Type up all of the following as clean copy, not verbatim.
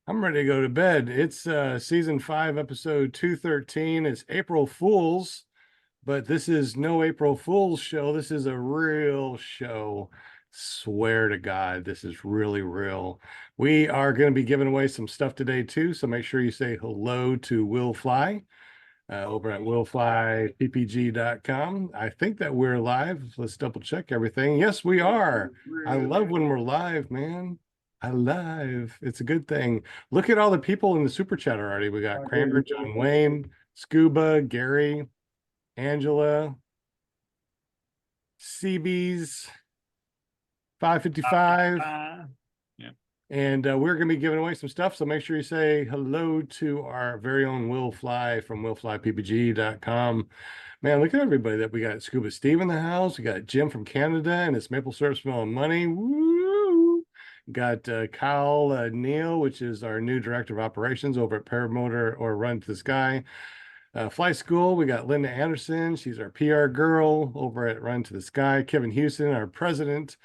I'm ready to go to bed. It's season 5, episode 213. It's April Fool's, but this is no April Fool's show. This is a real show. Swear to God, this is really real. We are going to be giving away some stuff today too, so make sure you say hello to Will Fly over at willflyppg.com. I think that we're live. Let's double check everything. Yes, we are. I love when we're live, man. I live. It's a good thing. Look at all the people in the super chat already. We got Kramer, John Wayne, Scuba, Gary, Angela, CB's 555. Yeah. And we're going to be giving away some stuff. So make sure you say hello to our very own Will Fly from willflyppg.com. Man, look at everybody that we got. Scuba Steve in the house. We got Jim from Canada and his maple syrup smelling money. Woo! Got Kyle Neal, which is our new director of operations over at Paramotor or Run to the Sky. Fly School, we got Linda Anderson. She's our PR girl over at Run to the Sky. Kevin Houston, our president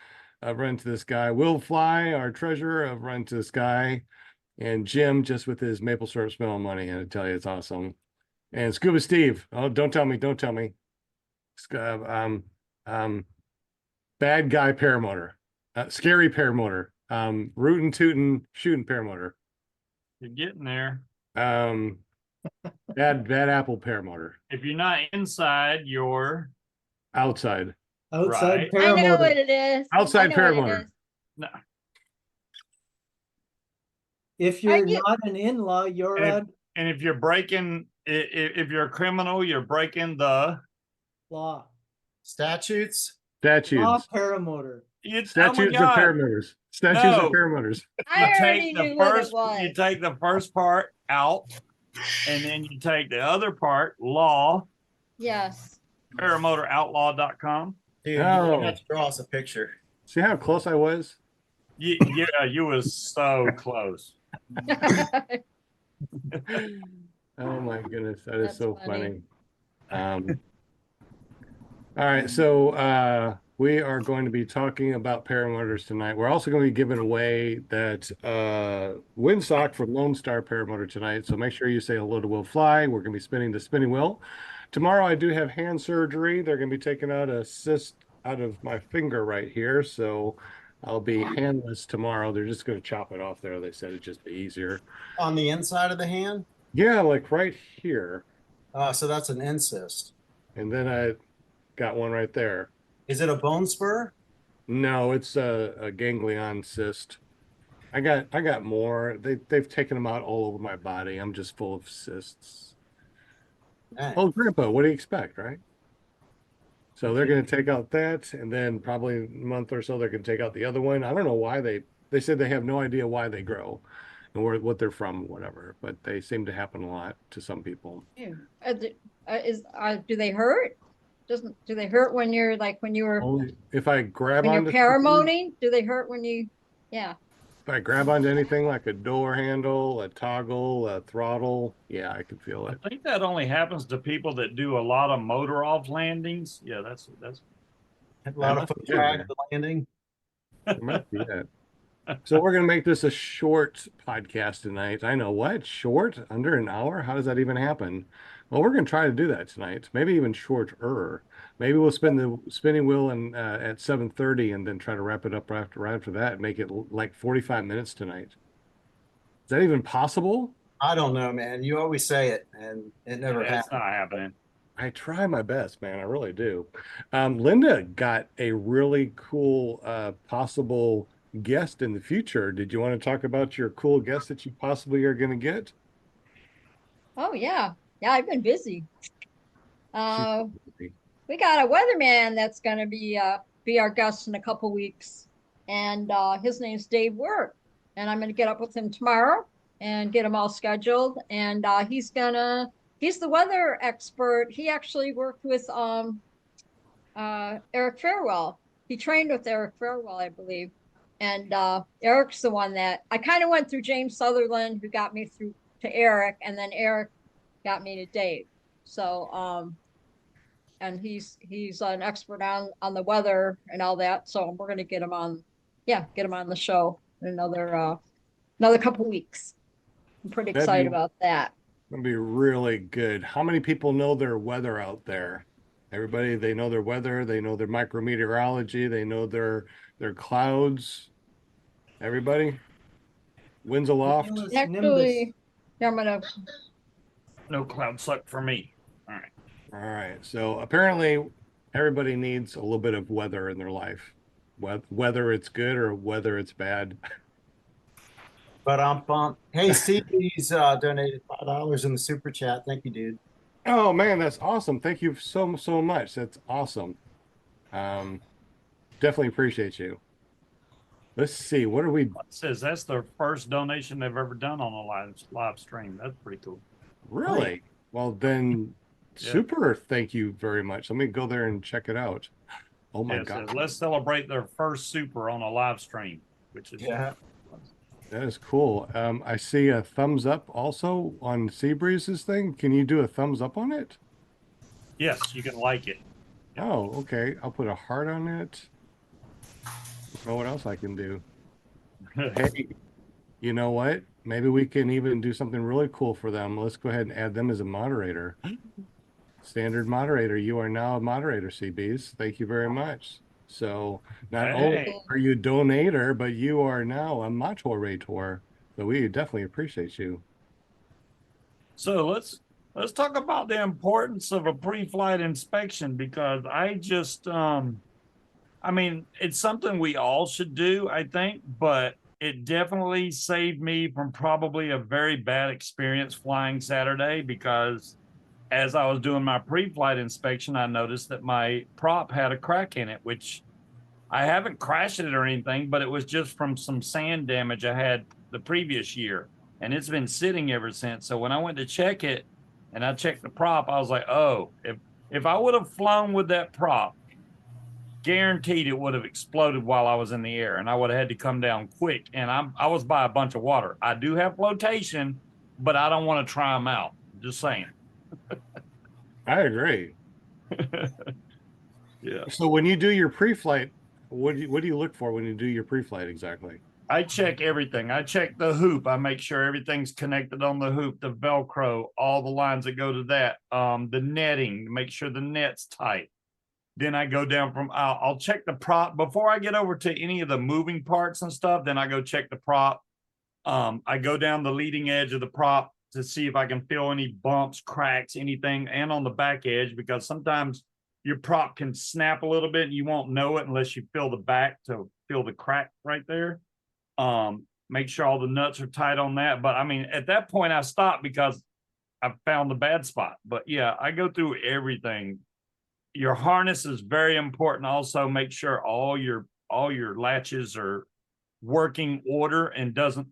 of Run to the Sky. Will Fly, our treasurer of Run to the Sky. And Jim, just with his maple syrup smelling money. And I tell you, it's awesome. And Scuba Steve. Oh, don't tell me. Um, um, bad guy paramotor. Scary paramotor. Rootin' tootin' shooting paramotor. You're getting there. Bad apple paramotor. If you're not inside, you're Outside. Outside Right. I know paramotor. what it is. Outside I know what it paramotor. is. no. If you're get- not an in-law, you're And a And if you're breaking, if you're a criminal, you're breaking the law. Statutes. Law Statutes. paramotor. Statutes of God. paramotors. Statutes No. of paramotors. I You already take the knew what it first. was. You take the first part out, and then you take the other part. Law. Yes. Paramotoroutlaww.com. Dude, Oh. you have to draw us a picture. See how close I was? Yeah, you was so close. Oh my goodness, that is That's so funny. funny. All right, so we are going to be talking about paramotors tonight. We're also going to be giving away that windsock from Lone Star Paramotor tonight. So make sure you say hello to Will Fly. We're going to be spinning the spinning wheel. Tomorrow I do have hand surgery. They're going to be taking out a cyst out of my finger right here. So I'll be handless tomorrow. They're just going to chop it off there. They said it'd just be easier. On the inside of the hand? Yeah, like right here. So that's an insist. And then I got one right there. Is it a bone spur? No, it's a ganglion cyst. I got more. They've taken them out all over my body. I'm just full of cysts. Nice. Oh, Grandpa, what do you expect, right? So they're going to take out that, and then probably a month or so they're going to take out the other one. I don't know why they said they have no idea why they grow and what they're from, whatever. But they seem to happen a lot to some people. Do they hurt? Do they hurt when you're when you were Only if I grab when you're onto paramoting? Do they hurt when you? Yeah. if I grab onto anything like a door handle, a toggle, a throttle, yeah, I can feel I it. think that only happens to people that do a lot of motor off landings. Yeah, that's. A lot of foot Yeah. drag the landing. It might be it. So we're gonna make this a short podcast tonight. I know what short, under an hour. How does that even happen? Well, we're gonna try to do that tonight. Maybe even shorter. Maybe we'll spin the spinning wheel and at 7:30, and then try to wrap it up right after that. And make it like 45 minutes tonight. Is that even possible? I don't know, man. You always say it, and it never It's happens. not happening. I try my best, man. I really do. Linda got a really cool possible guest in the future. Did you want to talk about your cool guest that you possibly are going to get? Oh yeah. Yeah, I've been busy. She's- We got a weatherman that's going to be our guest in a couple weeks, and his name's Dave Work, and I'm going to get up with him tomorrow and get him all scheduled. And he's the weather expert. He actually worked with Eric Farewell. He trained with Eric Farewell, I believe. And Eric's the one that I kind of went through James Sutherland, who got me through to Eric, and then Eric got me to Dave. So and he's an expert on the weather and all that. So we're gonna get him on the show in another couple weeks. I'm pretty That'd excited be- about that. That'd be really good. How many people know their weather out there? Everybody, they know their weather, they know their micrometeorology, they know their clouds. Everybody? Winds aloft? Cumulus nimbus. Actually, yeah, I'm gonna, No cloud suck for me. All right. All right. So apparently everybody needs a little bit of weather in their life. Whether it's good or whether it's bad. But hey, Steve, he's donated $5 in the super chat. Thank you, dude. Oh man, that's awesome. Thank you so much. That's awesome. Um, definitely appreciate you. Let's see. What are we It says that's their first donation they've ever done on a live stream. That's pretty cool. really? Well, then Yeah. super thank you very much. Let me go there and check it out. Oh my Yeah, it says, God. let's celebrate their first super on a live stream, which is Yeah. That is cool. I see a thumbs up also on Seabreeze's thing. Can you do a thumbs up on it? yes, you can like it. Oh, okay. I'll put a heart on it. Know what else I can do? Hey, you know what? Maybe we can even do something really cool for them. Let's go ahead and add them as a moderator. Standard moderator. You are now a moderator, CBs. Thank you very much. So not only Hey. are you a donator, but you are now a moderator. So we definitely appreciate you. So let's talk about the importance of a pre-flight inspection, because I mean, it's something we all should do, I think, but it definitely saved me from probably a very bad experience flying Saturday, because as I was doing my pre-flight inspection, I noticed that my prop had a crack in it, which I haven't crashed it or anything, but it was just from some sand damage I had the previous year. And it's been sitting ever since. So when I went to check it and I checked the prop, I was like, oh, if I would have flown with that prop, guaranteed it would have exploded while I was in the air, and I would have had to come down quick. And I was by a bunch of water. I do have flotation, but I don't want to try them out. Just saying. I agree. Yeah. So when you do your pre-flight, what do you look for when you do your pre-flight exactly? I check everything. I check the hoop. I make sure everything's connected on the hoop, the Velcro, all the lines that go to that, the netting, make sure the net's tight. Then I go down from, I'll check the prop before I get over to any of the moving parts and stuff. Then I go check the prop. I go down the leading edge of the prop to see if I can feel any bumps, cracks, anything, and on the back edge, because sometimes your prop can snap a little bit and you won't know it unless you feel the back to feel the crack right there. Make sure all the nuts are tight on that. But I mean, at that point I stopped because I found the bad spot. But yeah, I go through everything. Your harness is very important. Also, make sure all your latches are working order and doesn't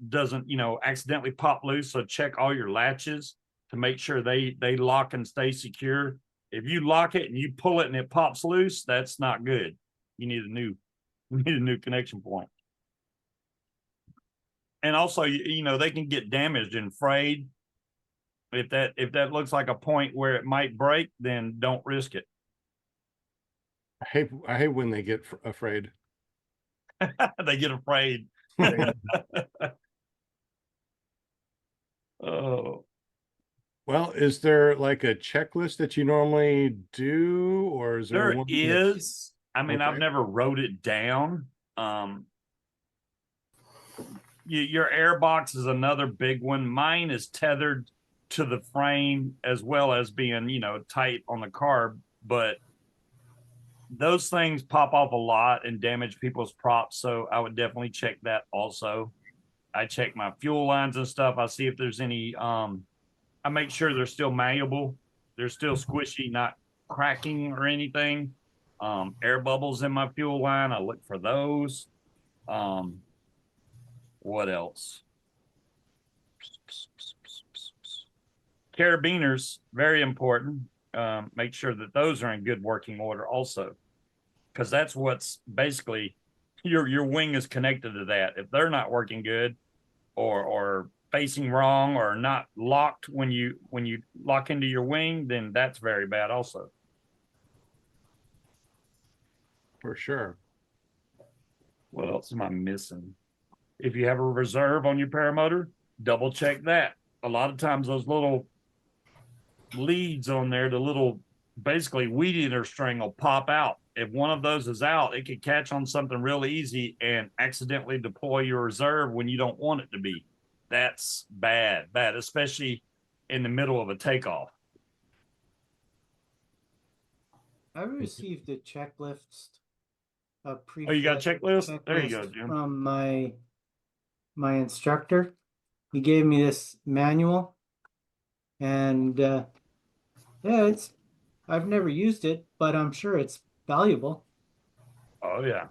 accidentally pop loose. So check all your latches to make sure they lock and stay secure. If you lock it and you pull it and it pops loose, that's not good. You need a new connection point. And also, they can get damaged and frayed. If that looks like a point where it might break, then don't risk it. I hate when they get afraid. They get afraid. Oh, Well, is there like a checklist that you normally do, or is there there one is. I mean, I've Okay. never wrote it down. Your air box is another big one. Mine is tethered to the frame as well as being, tight on the carb, but those things pop off a lot and damage people's props. So I would definitely check that also. I check my fuel lines and stuff. I see if there's any, I make sure they're still malleable. They're still squishy, not cracking or anything. Air bubbles in my fuel line, I look for those. What else? Carabiners, very important. Make sure that those are in good working order also, because that's what's basically your wing is connected to that. If they're not working good or facing wrong or not locked when you lock into your wing, then that's very bad also. for sure? What else am I missing? If you have a reserve on your paramotor, double check that. a lot of times those little leads on there, the little basically weed eater string will pop out. If one of those is out, it could catch on something real easy and accidentally deploy your reserve when you don't want it to be. That's bad, especially in the middle of a takeoff. I received a checklist, a Oh, you got a pre-flight checklist? There you go, checklist Jim. from my instructor. He gave me this manual, and yeah, I've never used it, but I'm sure it's valuable. Oh yeah.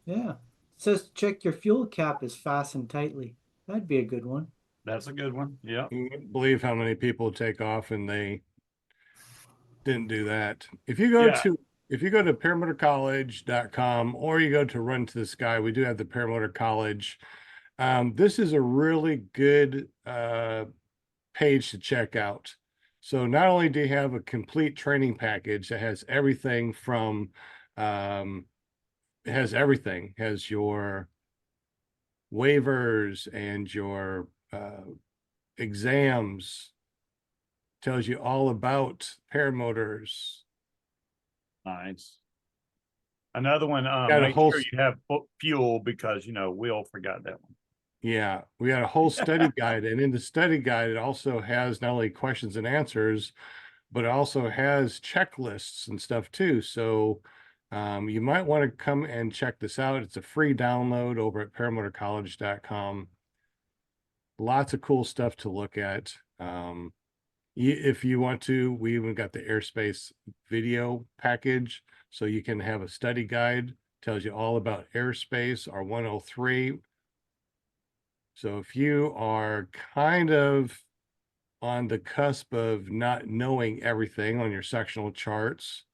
Yeah. It says check your fuel cap is fastened tightly. That'd be a good one. That's a good one. Yeah. You wouldn't believe how many people take off and they didn't do that. If you go Yeah. to paramotorcollege.com or you go to Run to the Sky, we do have the Paramotor College. This is a really good page to check out. So not only do you have a complete training package that has everything from it has everything, has your waivers and your exams, tells you all about paramotors. Nice. Another one, Got a make whole sure you have fuel because, Will forgot that one. Yeah, we got a whole study guide, and in the study guide, it also has not only questions and answers, but it also has checklists and stuff too. So you might want to come and check this out. It's a free download over at paramotorcollege.com. Lots of cool stuff to look at. If you want to, we even got the airspace video package, so you can have a study guide, tells you all about airspace, our 103. So if you are kind of on the cusp of not knowing everything on your sectional charts,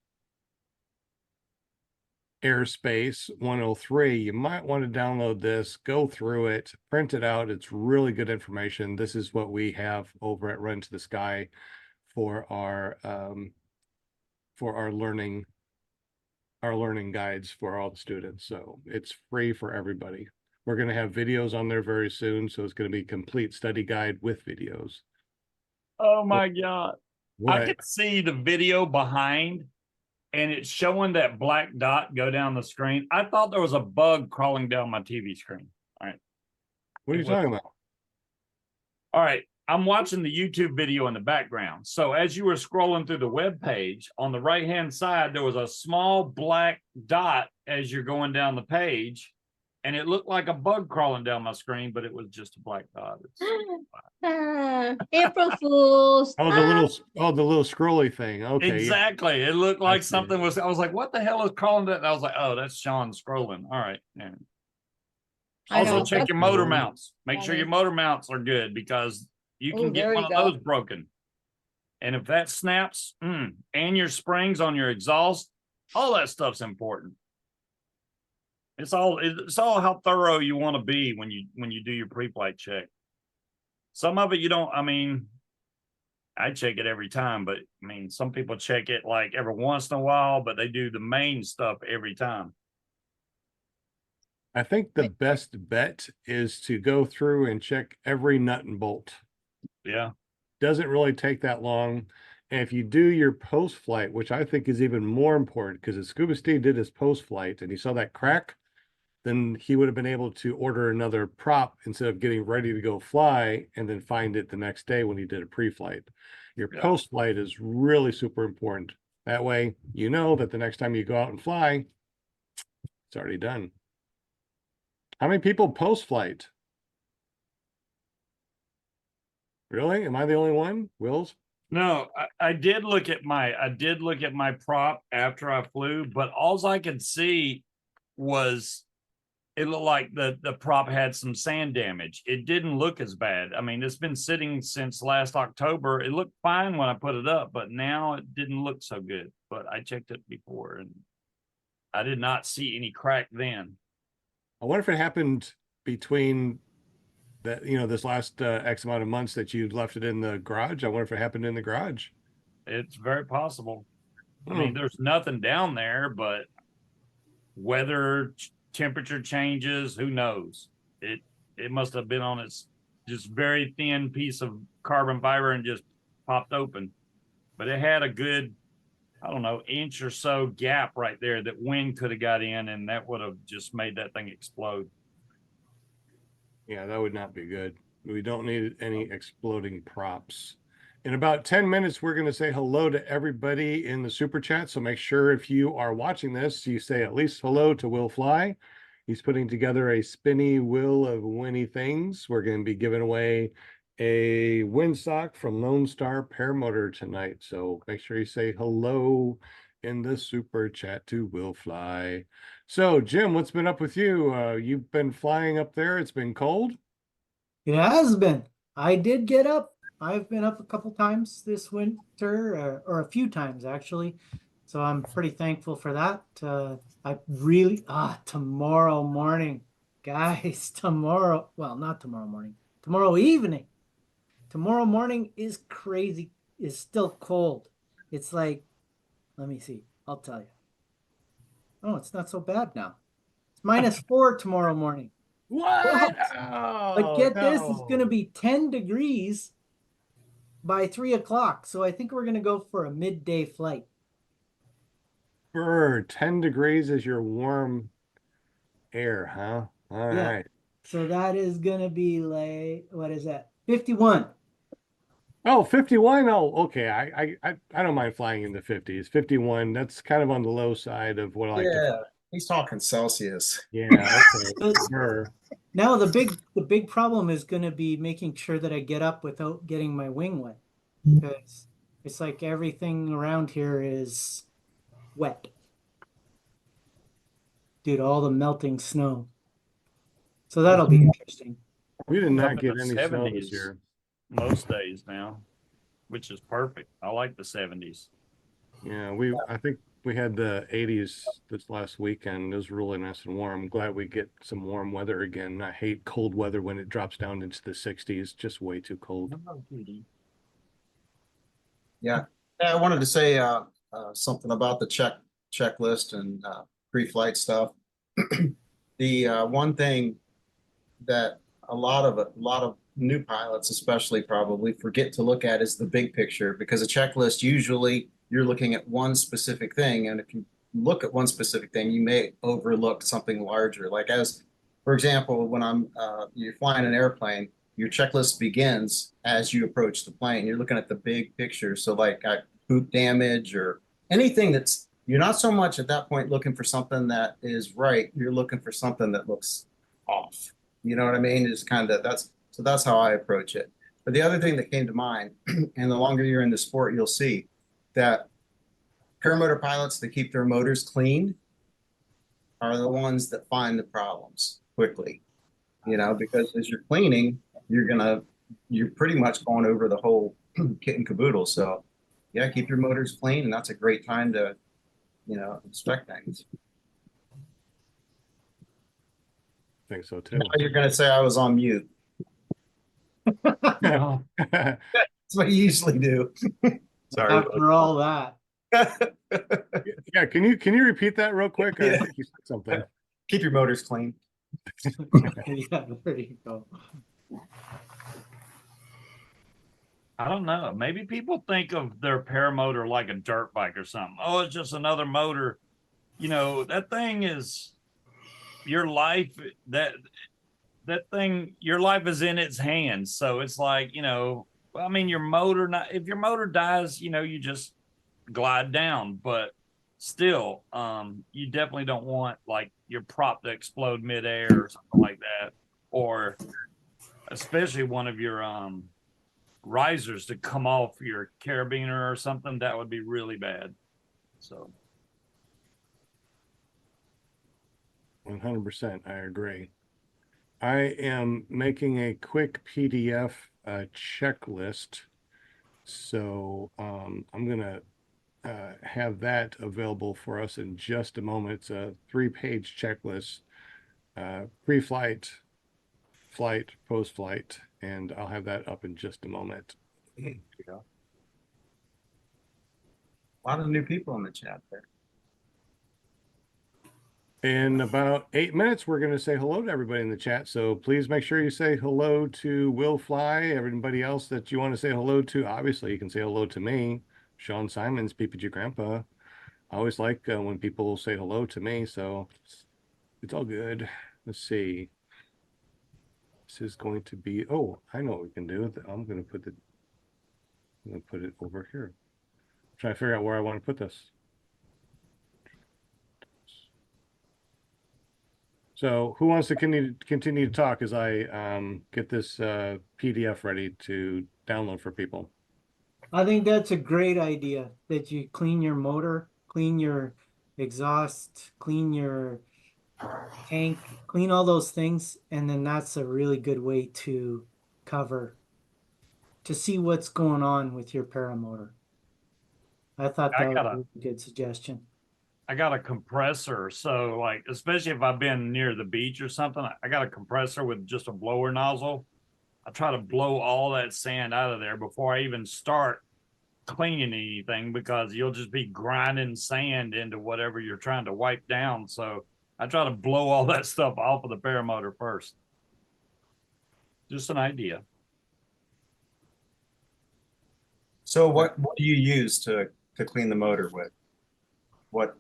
airspace 103, you might want to download this, go through it, print it out. It's really good information. This is what we have over at Run to the Sky for our learning guides for all the students. So it's free for everybody. We're going to have videos on there very soon, so it's going to be a complete study guide with videos. Oh my God. I What? can see the video behind and it's showing that black dot go down the screen. I thought there was a bug crawling down my TV screen. All right. What are you talking about? All right. I'm watching the YouTube video in the background. So as you were scrolling through the web page, on the right-hand side, there was a small black dot as you're going down the page. And it looked like a bug crawling down my screen, but it was just a black dot. April Fools. Oh, the little scrolly thing. Okay. Yeah. Exactly. It looked like see. something was, I was like, what the hell is crawling that? And I was like, oh, that's Sean scrolling. All right. Yeah. I Also know, check that's your motor cool. mounts. Make sure your motor mounts are good because you can Oh, get there one you of go. those broken. And if that snaps, and your springs on your exhaust, all that stuff's important. It's all how thorough you want to be when you do your pre-flight check. Some of it you don't, I check it every time, but some people check it like every once in a while, but they do the main stuff every time. I think the best bet is to go through and check every nut and bolt. Yeah. Doesn't really take that long. And if you do your post flight, which I think is even more important, because if Scuba Steve did his post flight and he saw that crack, then he would have been able to order another prop instead of getting ready to go fly and then find it the next day when he did a pre-flight. Your Yeah. post flight is really super important. That way, you know that the next time you go out and fly, it's already done. How many people post flight? Really? Am I the only one? Wills? No, I did look at my prop after I flew, but all I could see was it looked like the prop had some sand damage. It didn't look as bad. It's been sitting since last October. It looked fine when I put it up, but now it didn't look so good. But I checked it before and I did not see any crack then. I wonder if it happened between that, this last X amount of months that you left it in the garage. I wonder if it happened in the garage. It's very possible. Hmm. There's nothing down there, but weather, temperature changes, who knows? It must have been on its just very thin piece of carbon fiber and just popped open. But it had a good, I don't know, inch or so gap right there that wind could have got in, and that would have just made that thing explode. Yeah, that would not be good. We don't need any exploding props. In about 10 minutes, we're going to say hello to everybody in the super chat. So make sure if you are watching this, you say at least hello to Will Fly. He's putting together a spinny wheel of winny things. We're going to be giving away a windsock from Lone Star Paramotor tonight. So make sure you say hello in the super chat to Will Fly. So, Jim, what's been up with you? You've been flying up there. It's been cold. It has been. I did get up. I've been up a couple times this winter, or a few times actually. So I'm pretty thankful for that. I really, tomorrow morning, guys, well, not tomorrow morning, tomorrow evening. Tomorrow morning is crazy, is still cold. It's like, let me see, I'll tell you. Oh, it's not so bad now. It's -4 tomorrow morning. What? But Oh, get this, it's going to no. be 10 degrees by 3 o'clock. So I think we're going to go for a midday flight. For 10 degrees is your warm air, huh? All Yeah. right. So that is going to be like, what is that? 51. Oh, 51. Oh, okay. I don't mind flying in the 50s. 51, that's kind of on the low side of what I like to fly. Yeah, he's talking Celsius. Yeah, okay. So Sure. now the big problem is going to be making sure that I get up without getting my wing wet. Because it's like everything around here is wet due to all the melting snow. So that'll be interesting. We did Up not in get the any snow this 70s year. most days now, which is perfect. I like the 70s. Yeah, I think we had the 80s this last weekend. It was really nice and warm. I'm glad we get some warm weather again. I hate cold weather when it drops down into the 60s. Just way too cold. Yeah. Yeah, I wanted to say something about the checklist and pre-flight stuff. The one thing that a lot of new pilots, especially, probably forget to look at is the big picture, because a checklist, usually you're looking at one specific thing, and if you look at one specific thing, you may overlook something larger. Like, as for example, when you're flying an airplane, your checklist begins as you approach the plane. You're looking at the big picture. So like hoop damage or anything that's, you're not so much at that point looking for something that is right. You're looking for something that looks off. You know what I mean? Is kind of that's how I approach it. But the other thing that came to mind, and the longer you're in the sport, you'll see that paramotor pilots that keep their motors clean are the ones that find the problems quickly. You know, because as you're cleaning, you're pretty much going over the whole kit and caboodle. So yeah, keep your motors clean, and that's a great time to, inspect things. I think so too. Now you're going to say I was on mute. No. That's what you usually do. Sorry. After all that. Yeah, can you repeat that real quick? I Yeah. think you said something. Keep your motors clean. Yeah, there you go. I don't know. Maybe people think of their paramotor like a dirt bike or something. Oh, it's just another motor. You know, that thing is your life. That thing, your life is in its hands. So it's like, I mean, if your motor dies, you just glide down. But still, you definitely don't want like your prop to explode midair or something like that, or especially one of your risers to come off your carabiner or something. That would be really bad. So 100%, I agree. I am making a quick PDF checklist. So I'm gonna have that available for us in just a moment. It's a 3-page checklist, pre-flight, flight, post-flight, and I'll have that up in just a moment. A lot of new people in the chat there. In about 8 minutes, we're going to say hello to everybody in the chat. So please make sure you say hello to Will Fly. Everybody else that you want to say hello to, obviously, you can say hello to me, Sean Simons, PPG Grandpa. I always like when people say hello to me, so it's all good. Let's see. This is going to be, oh, I know what we can do. I'm going to put it over here. I'm trying to figure out where I want to put this. So who wants to continue to talk as I get this PDF ready to download for people? I think that's a great idea that you clean your motor, clean your exhaust, clean your tank, clean all those things, and then that's a really good way to see what's going on with your paramotor. I thought I that got was a good suggestion. I got a compressor. So like, especially if I've been near the beach or something, I got a compressor with just a blower nozzle. I try to blow all that sand out of there before I even start cleaning anything, because you'll just be grinding sand into whatever you're trying to wipe down. So I try to blow all that stuff off of the paramotor first. Just an idea. So what do you use to clean the motor with? What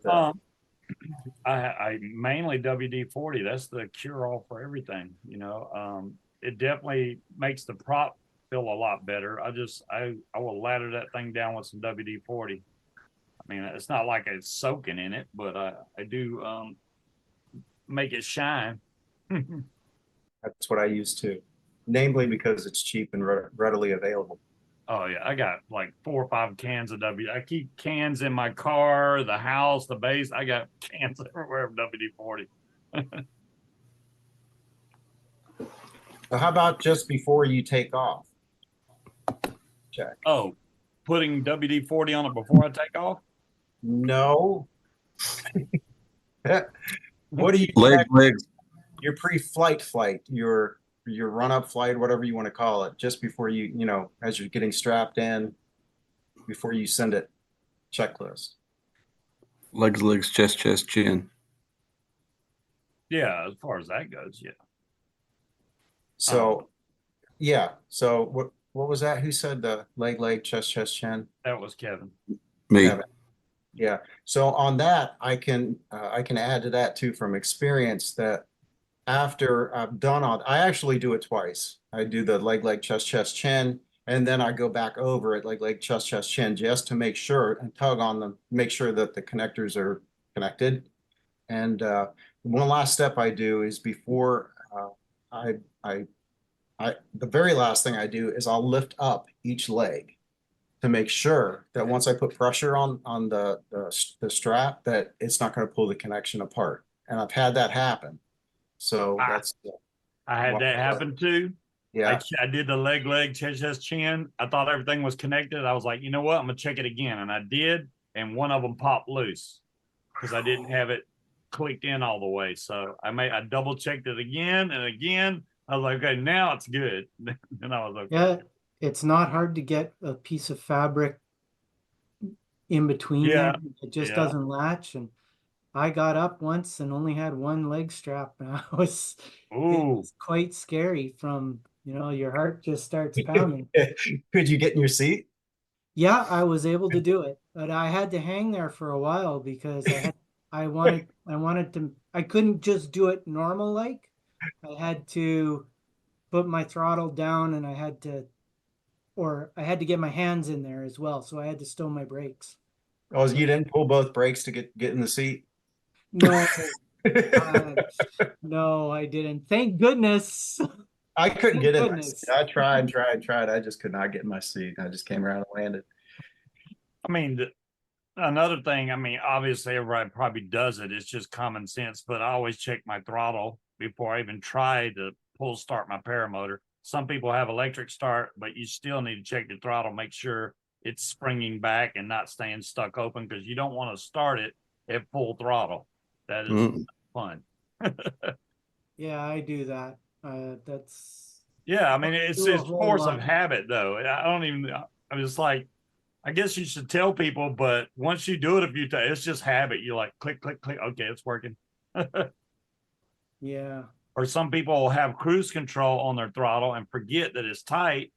I mainly WD-40. That's the cure-all for everything. It definitely makes the prop feel a lot better. I will lather that thing down with some WD-40. I mean, it's not like it's soaking in it, but I do make it shine. that's what I use too, namely because it's cheap and readily available. Oh yeah, I got like 4 or 5 cans of I keep cans in my car, the house, the base. I got cans everywhere of WD-40. So how about just before you take off? Check. Oh, putting WD-40 on it before I take off? No. What do you check? Legs. Your pre-flight your run-up flight, whatever you want to call it, just before as you're getting strapped in, before you send it, checklist. Legs, chest, chin. Yeah, as far as that goes, yeah. So, yeah. So what was that? Who said the leg, chest, chin? That was Kevin. Me. Kevin. Yeah. So on that, I can add to that too from experience that after I've done all, I actually do it twice. I do the leg, chest, chin, and then I go back over it leg, chest, chin, just to make sure and tug on them, make sure that the connectors are connected. And one last step I do is before the very last thing I do is I'll lift up each leg to make sure that once I put pressure on the strap, that it's not going to pull the connection apart. And I've had that happen. So that's I had that happen too. yeah. I did the leg, chest, chin. I thought everything was connected. I was like, you know what? I'm gonna check it again, and I did, and one of them popped loose because I didn't have it clicked in all the way. So I double checked it again and again. I was like, okay, now it's good. And I was okay. Yeah, it's not hard to get a piece of fabric in between Yeah, there. It just yeah. doesn't latch. And I got up once and only had one leg strap, and it was quite scary. From your heart just starts pounding. Could you get in your seat? Yeah, I was able to do it, but I had to hang there for a while because I wanted to, I couldn't just do it normal like. I had to put my throttle down, and I had to get my hands in there as well. So I had to stow my brakes. Oh, you didn't pull both brakes to get in the seat? No, no, I didn't. Thank goodness. I couldn't Thank get in my goodness. seat. I tried. I just could not get in my seat. I just came around and landed. I mean, another thing, I mean, obviously everybody probably does it. It's just common sense, but I always check my throttle before I even try to pull start my paramotor. Some people have electric start, but you still need to check your throttle, make sure it's springing back and not staying stuck open, because you don't want to start it at full throttle. That is fun. Yeah, I do that. Yeah, I mean, it's force of habit, though. I'm just like, I guess you should tell people, but once you do it a few times, it's just habit. You're like, click, click, click. Okay, it's working. Yeah. Or some people will have cruise control on their throttle and forget that it's tight,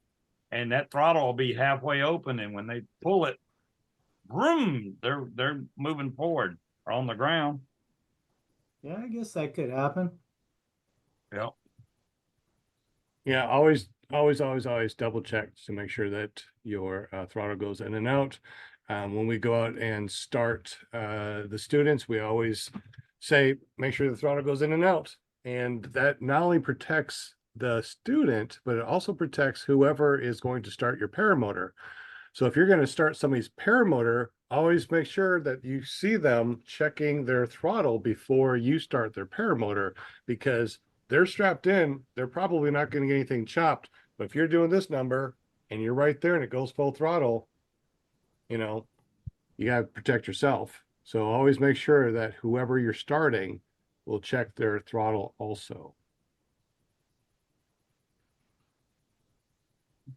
and that throttle will be halfway open, and when they pull it, vroom, they're moving forward or on the ground. Yeah, I guess that could happen. Yep. Yeah, always double check to make sure that your throttle goes in and out. When we go out and start the students, we always say, make sure the throttle goes in and out. And that not only protects the student, but it also protects whoever is going to start your paramotor. So if you're going to start somebody's paramotor, always make sure that you see them checking their throttle before you start their paramotor, because they're strapped in. They're probably not going to get anything chopped. But if you're doing this number and you're right there and it goes full throttle, you know, you got to protect yourself. So always make sure that whoever you're starting will check their throttle also.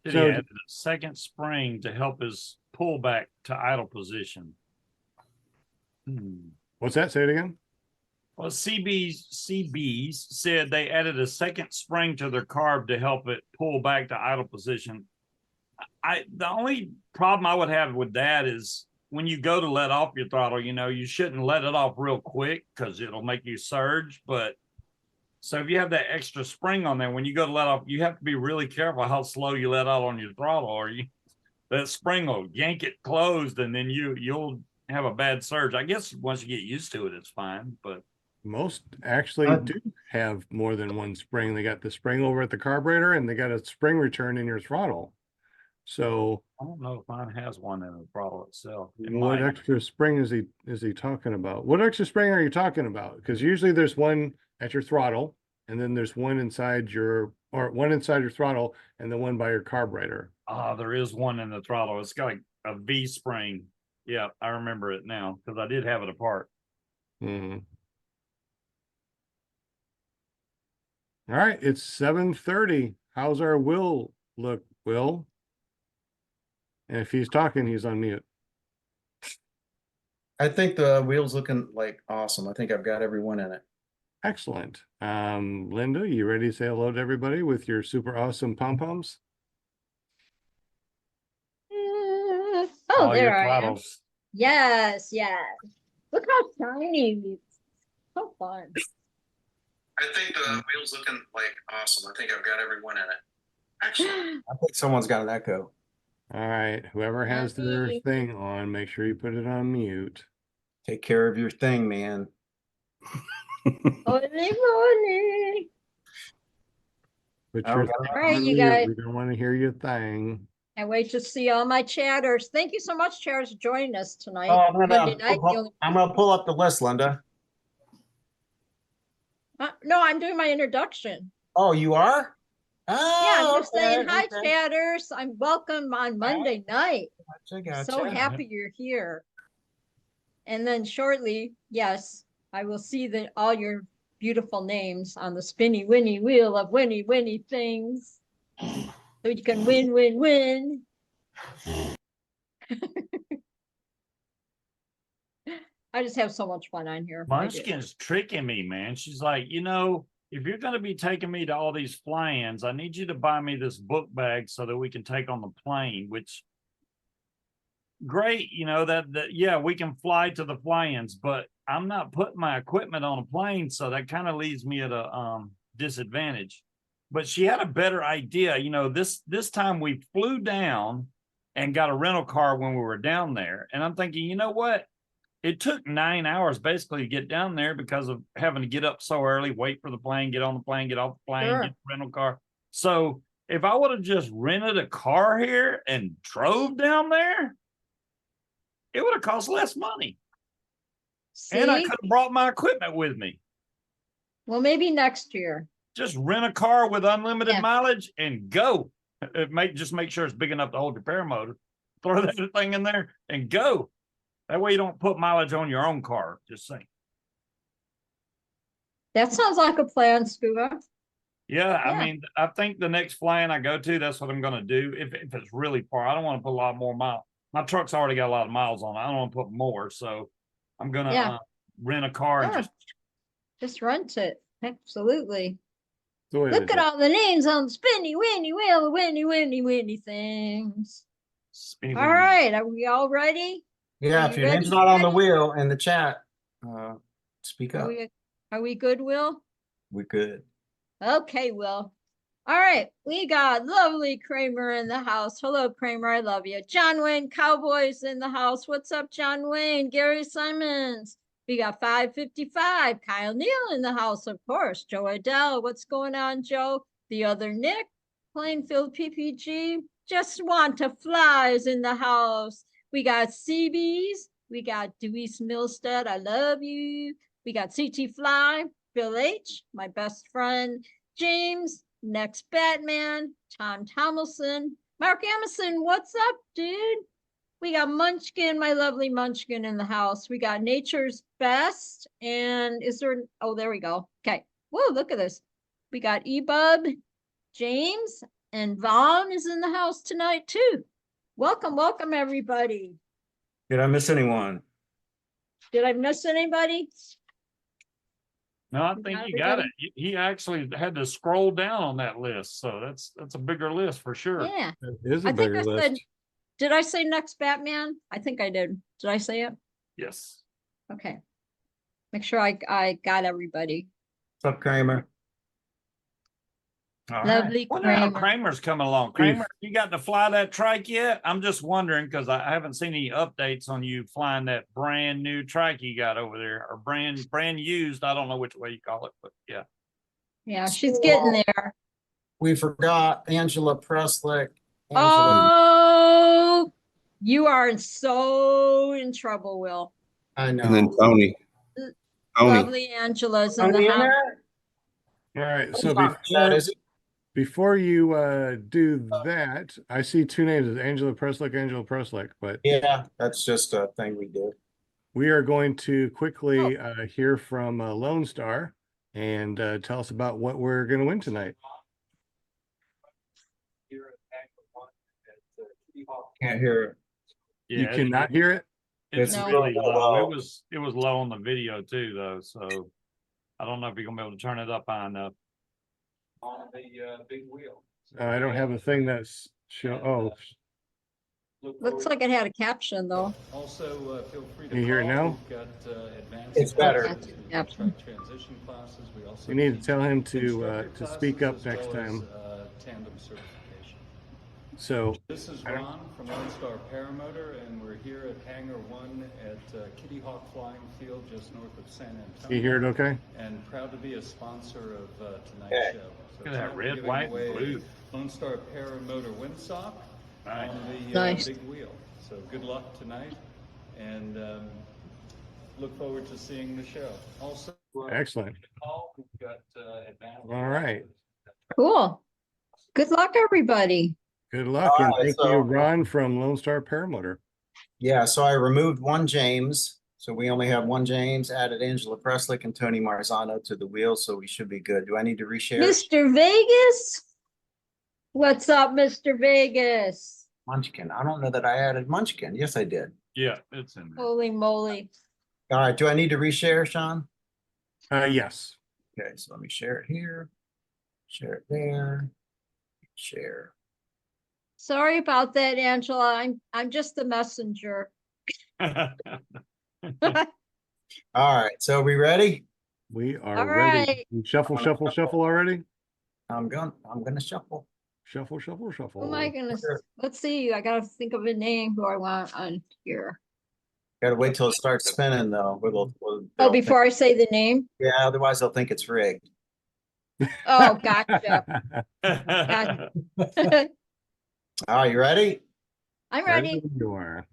Did So- he add a second spring to help his pull back to idle position? What's that? Say it again. Well, CBs said they added a second spring to their carb to help it pull back to idle position. The only problem I would have with that is when you go to let off your throttle, you know, you shouldn't let it off real quick because it'll make you surge. But so if you have that extra spring on there, when you go to let off, you have to be really careful how slow you let out on your throttle, or that spring will yank it closed, and then you'll have a bad surge. I guess once you get used to it, it's fine. But Most actually do have more than one spring. They got the spring over at the carburetor and they got a spring return in your throttle. So I don't know if mine has one in the throttle itself. It what might. extra spring is he talking about? What extra spring are you talking about? Because usually there's one at your throttle and then there's one inside your throttle and the one by your carburetor. There is one in the throttle. It's got like a V spring. Yeah, I remember it now because I did have it apart. Hmm. All right, it's 7:30. How's our Will look, Will? And if he's talking, he's on mute. I think the wheel's looking like awesome. I think I've got everyone in it. Excellent. Linda, you ready to say hello to everybody with your super awesome pom-poms? Oh, All your there I am. throttles. Yes, yes. Look how shiny these. So fun. I think the wheel's looking like awesome. I think I've got everyone in it. Excellent. I think someone's got an echo. All right, whoever has their me. thing on, make sure you put it on mute. Take care of your thing, man. Holy moly. Put Oh, your got it. thing All right, on you mute. guys. We don't want to hear your thing. I wait to see all my chatters. Thank you so much, chatters, for joining us tonight. Oh, Monday night. I'm gonna pull up the list, Linda. No, I'm doing my introduction. Oh, you are? Yeah, Oh, I'm just saying hi, okay. chatters. I'm welcome on Monday night. Gotcha. So happy you're here. And then shortly, yes, I will see that all your beautiful names on the spinny winny wheel of winny winny things. So you can win, win, win. I just have so much fun on here. I do. Munchkin's tricking me, man. She's like, you know, if you're going to be taking me to all these fly-ins, I need you to buy me this book bag so that we can take on the plane, which great, you know, that yeah, we can fly to the fly-ins, but I'm not putting my equipment on a plane, so that kind of leaves me at a disadvantage. But she had a better idea. You know, this time we flew down and got a rental car when we were down there. And I'm thinking, you know what? It took 9 hours basically to get down there because of having to get up so early, wait for the plane, get on the plane, get off the plane, Sure. get the rental car. So if I would have just rented a car here and drove down there, it would have cost less money. And I See? could have brought my equipment with me. Well, maybe next year. Just rent a car with unlimited Yeah. mileage and go. Just make sure it's big enough to hold your paramotor. Throw that thing in there and go. That way you don't put mileage on your own car. Just saying. That sounds like a plan, Scuba. Yeah, I Yeah. mean, I think the next flying I go to, that's what I'm going to do. If it's really far, I don't want to put a lot more miles. My truck's already got a lot of miles on it. I don't want to put more. So I'm going to Yeah. rent a car and Sure. just Just runs it. Absolutely. The way Look they at do it. all the names on the spinny winny wheel, the winny things. Spinny All winny. right, are we all ready? Yeah, Are if you your ready, name's not on the ready? wheel in the chat, speak Are up. we good, Will? We could. Okay, Will. All right, we got lovely Kramer in the house. Hello, Kramer, I love you. John Wayne Cowboys in the house. What's up, John Wayne? Gary Simons. We got 555. Kyle Neal in the house, of course. Joe Adele. What's going on, Joe? The other Nick. Plainfield PPG. Just want to flies in the house. We got CBs. We got Dewey's Milstead. I love you. We got CT Fly. Bill H, my best friend. James, Next Batman, Tom Tomlinson, Mark Emerson, what's up, dude? We got Munchkin, my lovely Munchkin in the house. We got Nature's Best. And is there, oh, there we go. Okay. Whoa, look at this. We got Ebub, James, and Vaughn is in the house tonight too. Welcome, welcome, everybody. Did I miss anyone? Did I miss anybody? No, I We think got you got it. everybody? He actually had to scroll down on that list, so that's a bigger list for sure. Yeah. It is a I think bigger I list. said, did I say Next Batman? I think I did. Did I say it? Yes. Okay. Make sure I got everybody. What's up, Kramer? All Lovely right. Wonder how Kramer. Kramer's coming along. Kramer, you got to fly that trike yet? I'm just wondering because I haven't seen any updates on you flying that brand new trike you got over there, or brand used. I don't know which way you call it, but yeah. Yeah, she's getting there. We forgot Angela Preslick. Oh, you are so in trouble, Will. I know. And then Tony. Lovely Angela's in the Tony in house. there? All right. He's So not in the chat, is he? before you do that, I see two names, it's Angela Preslick, but Yeah, that's just a thing we do. we are going to quickly hear from Lone Star and tell us about what we're going to win tonight. Can't hear it. Yeah, You cannot hear it? It's No. really No. low. It was low on the video too, though. So I don't know if you're gonna be able to turn it up high enough. On the big wheel. I don't have a thing that's show. Oh, Looks like it had a caption though. Also, feel free to You hear it call. now? We've got advanced It's better. classes, Yep. track transition classes. We also you need to teach tell him instructor to speak up classes next as well as, time. Tandem certification. So This is I don't- Ron from Lone Star Paramotor, and we're here at Hangar 1 at Kitty Hawk Flying Field, just north of San Antonio. you hear it okay? And proud to be a sponsor of tonight's Yeah. show. So Look at that tonight we're red, giving white, and away blue. Lone Star Paramotor windsock Nice. on the Nice. big wheel. So good luck tonight, and look forward to seeing the show. Also, Excellent. we've got advanced. All right. Cool. Good luck, everybody. Good luck All and right, thank so- you, Ron from Lone Star Paramotor. Yeah, so I removed one James. So we only have one James, added Angela Preslick and Tony Marzano to the wheel, so we should be good. Do I need to reshare? Mr. Vegas? What's up, Mr. Vegas? Munchkin. I don't know that I added Munchkin. Yes, I did. Yeah, it's in there. Holy moly. All right, do I need to reshare, Sean? Yes. Okay, so let me share it here. Share it there. Share. Sorry about that, Angela. I'm just the messenger. All right, so we ready? We are All ready. right. You shuffle already? I'm gonna shuffle. Shuffle. Oh my goodness. Let's see. I gotta think of a name who I want on here. Gotta wait till it starts spinning though. Oh, they'll before I say the name? yeah, otherwise they'll think it's rigged. Oh, gotcha. All right, you ready? I'm ready. You are.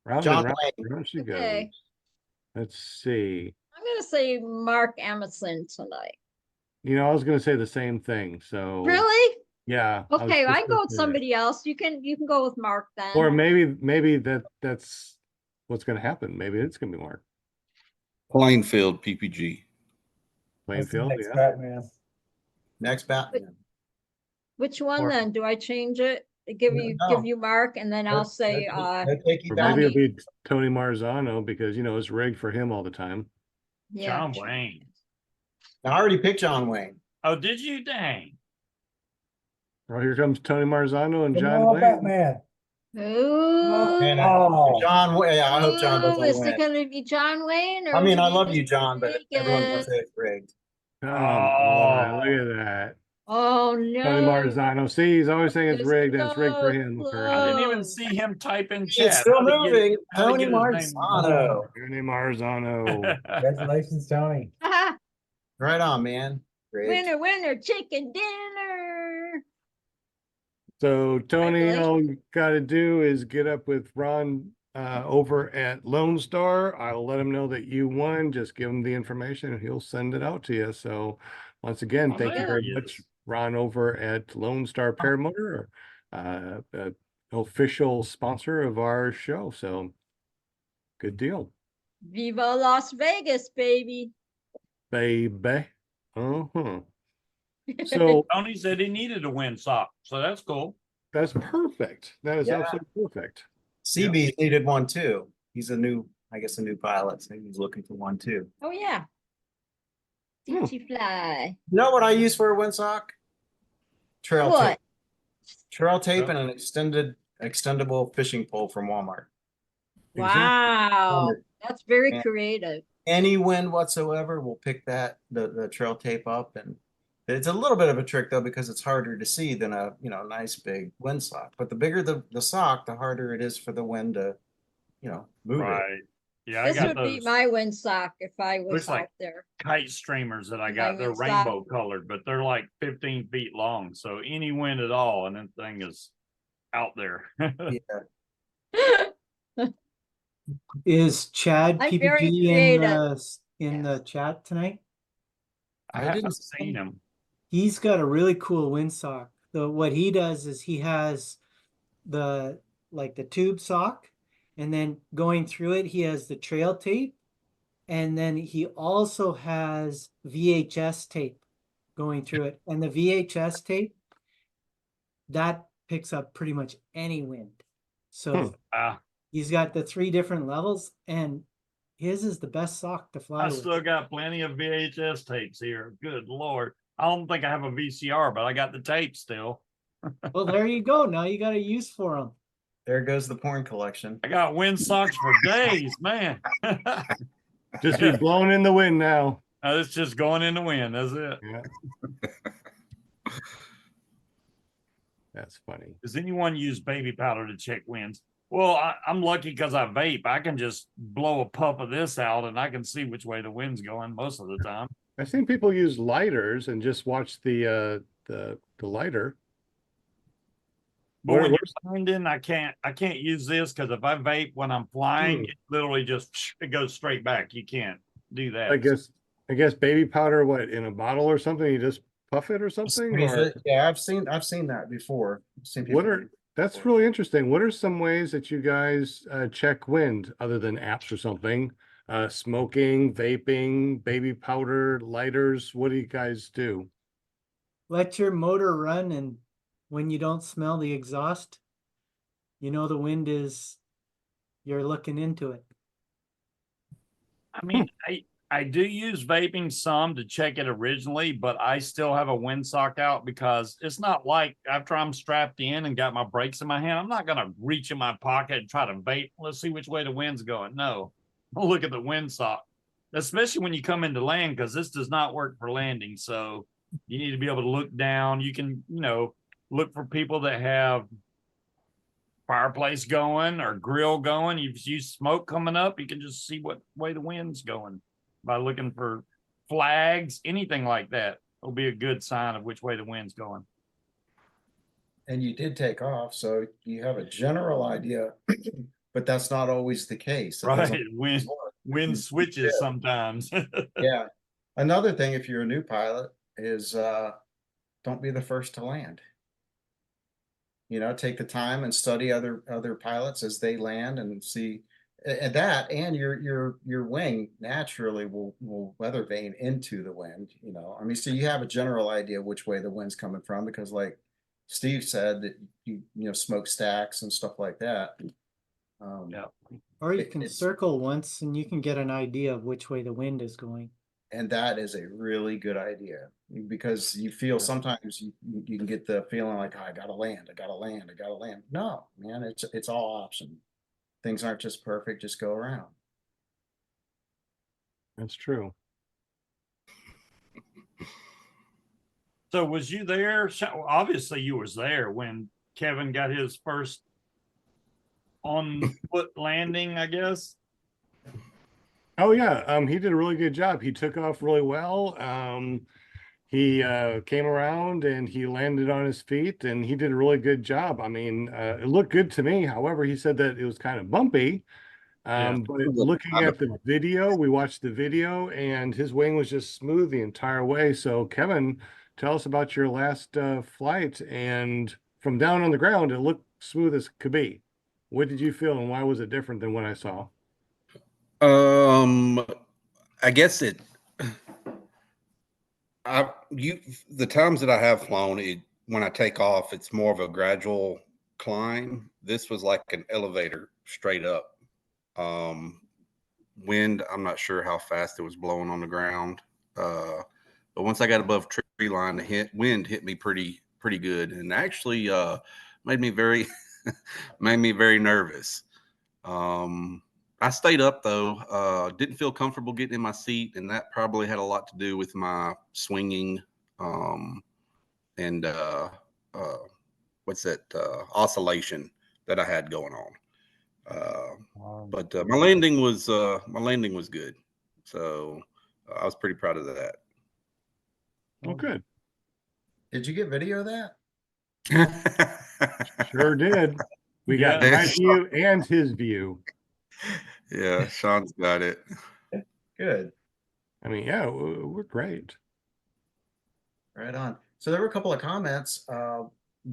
Round John and Wayne. round she goes. Okay. Let's see. I'm gonna say Mark Emerson tonight. You know, I was going to say the same thing. So Really? yeah. I was Okay, just I can go gonna with say that. somebody else. You can go with Mark then. Or maybe that's what's going to happen. Maybe it's going to be Mark Plainfield PPG. Plainfield. Next Yeah. Batman. Next Batman. Which one Or- then? Do I change it? Give No, you no. give you Mark and then I'll say They'll take you Or down. maybe it'll be Tony Marzano because you know it's rigged for him all the time. Yeah. John Wayne. I already picked John Wayne. Oh, did you? Dang. Well, here comes Tony Marzano and Come John on, Wayne. Batman. Ooh, And Oh. John Wayne, I hope John ooh, doesn't is win. it gonna be John Wayne or I is mean, it I gonna love be you, John, but everyone Vegas? must say it's rigged. Come Oh. on, look at that. Oh Tony no. Marzano. See, he's always saying it's It's rigged, and it's rigged for so him, I apparently. didn't even close. see him type in It's chat. still moving. How to Tony get his name? Marzano. Tony Marzano. Congratulations, Tony. Right on, man. Rigged. Winner, winner, chicken dinner. So Tony, all Congratulations. you gotta do is get up with Ron over at Lone Star. I'll let him know that you won. Just give him the information and he'll send it out to you. So once again, Oh, thank you there very he much, is. Ron, over at Lone Star Paramotor, official sponsor of our show. So good deal, Viva Las Vegas, baby. baby. Uh-huh. So Tony said he needed a windsock, so that's cool. that's perfect. That is Yeah. absolutely perfect. CB needed one too. He's a new pilot, so he's looking for one too. Oh yeah. Hmm. CT fly. You know what I use for a windsock? Trail What? tape. Trail tape Yep. and an extendable fishing pole from Walmart. Wow. That's very And creative. any wind whatsoever will pick the trail tape up, and it's a little bit of a trick though because it's harder to see than a nice big windsock. But the bigger the sock, the harder it is for the wind to move it. Right. Yeah, I This got would be those my windsock if I was Looks like out there. kite streamers that I My got. They're windsock. rainbow colored, but they're like 15 feet long. So any wind at all, and that thing is out there. Yeah. Is Chad I'm very PPG creative. in the Yes. chat tonight? I I haven't didn't seen him. He's got a really cool windsock. What he does is he has the tube sock, and then going through it, he has the trail tape, and then he also has VHS tape going through it. And the VHS tape that picks up pretty much any wind. So Ah, he's got the 3 different levels, and his is the best sock to fly I with. still got plenty of VHS tapes here. Good Lord. I don't think I have a VCR, but I got the tape still. Well, there you go. Now you got a use for them. There goes the porn collection. I got wind socks for days, man. Just be blown in the wind now. It's just going in the wind. That's it. Yeah. That's funny. Does anyone use baby powder to check winds? Well, I'm lucky because I vape. I can just blow a puff of this out and I can see which way the wind's going most of the time. I've seen people use lighters and just watch the lighter. But when you're landing, I can't use this because if I vape when I'm flying, it literally just it goes straight back. You can't do that. I guess baby powder, what, in a bottle or something? You just puff it or something? Or Yeah, I've seen that before. I've seen people that's really interesting. What are some ways that you guys check wind other than apps or something? Smoking, vaping, baby powder, lighters. What do you guys do? Let your motor run, and when you don't smell the exhaust, you know the wind is, you're looking into it. I mean, I do use vaping some to check it originally, but I still have a windsock out because it's not like after I'm strapped in and got my brakes in my hand, I'm not going to reach in my pocket and try to vape. Let's see which way the wind's going. No, I'll look at the windsock, especially when you come into land, because this does not work for landing. So you need to be able to look down. You can, look for people that have fireplace going or grill going. If you smoke coming up, you can just see what way the wind's going by looking for flags, anything like that. Will be a good sign of which way the wind's going. And you did take off, so you have a general idea, but that's not always the case. It Right. doesn't Wind switches sometimes. Yeah. Another thing, if you're a new pilot, is don't be the first to land. Take the time and study other pilots as they land and see that, and your wing naturally will weather vane into the wind. I mean, so you have a general idea which way the wind's coming from, because like Steve said that you smokestacks and stuff like that. Yeah. Or you It- can it's- circle once and you can get an idea of which way the wind is going. And that is a really good idea because you feel sometimes you can get the feeling like, oh, I gotta land, I gotta land, I gotta land. No, man, it's all option. Things aren't just perfect, just go around. That's true. So was you there? Obviously you was there when Kevin got his first on foot landing, I guess. Oh yeah, he did a really good job. He took off really well. He came around and he landed on his feet, and he did a really good job. I mean, it looked good to me. However, he said that it was kind of bumpy. Yeah. But looking at the video, we watched the video, and his wing was just smooth the entire way. So, Kevin, tell us about your last flight. And from down on the ground, it looked smooth as could be. What did you feel, and why was it different than what I saw? I guess the times that I have flown it, when I take off, it's more of a gradual climb. This was like an elevator straight up. Wind, I'm not sure how fast it was blowing on the ground. But once I got above tree line, the wind hit me pretty good, and actually made me very made me very nervous. I stayed up though. Didn't feel comfortable getting in my seat, and that probably had a lot to do with my swinging and what's that oscillation that I had going on. But my landing was good, so I was pretty proud of that. Oh, good. Did you get video of that? Sure did. We got Yeah. my view and his view. Yeah, Sean's got it. Good. I mean, yeah, we're great. Right on. So there were a couple of comments.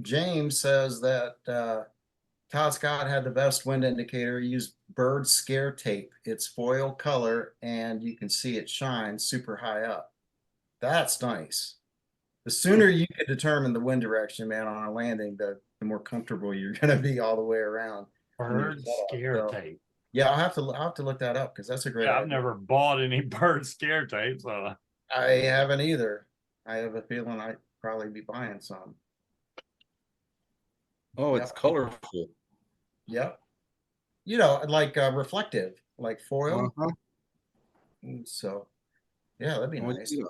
James says that Todd Scott had the best wind indicator. He used bird scare tape. It's foil color and you can see it shine super high up. That's nice. The sooner you can determine the wind direction, man, on a landing, the more comfortable you're going to be all the way around. Bird scare So, tape. yeah, I'll have to look that up because that's a great Yeah, I've idea. never bought any bird scare tape, so I haven't either. I have a feeling I'd probably be buying some. Oh, Yep. it's colorful. Yep. You know, like reflective, like foil. Uh-huh. So, yeah, that'd be Oh, nice. yeah.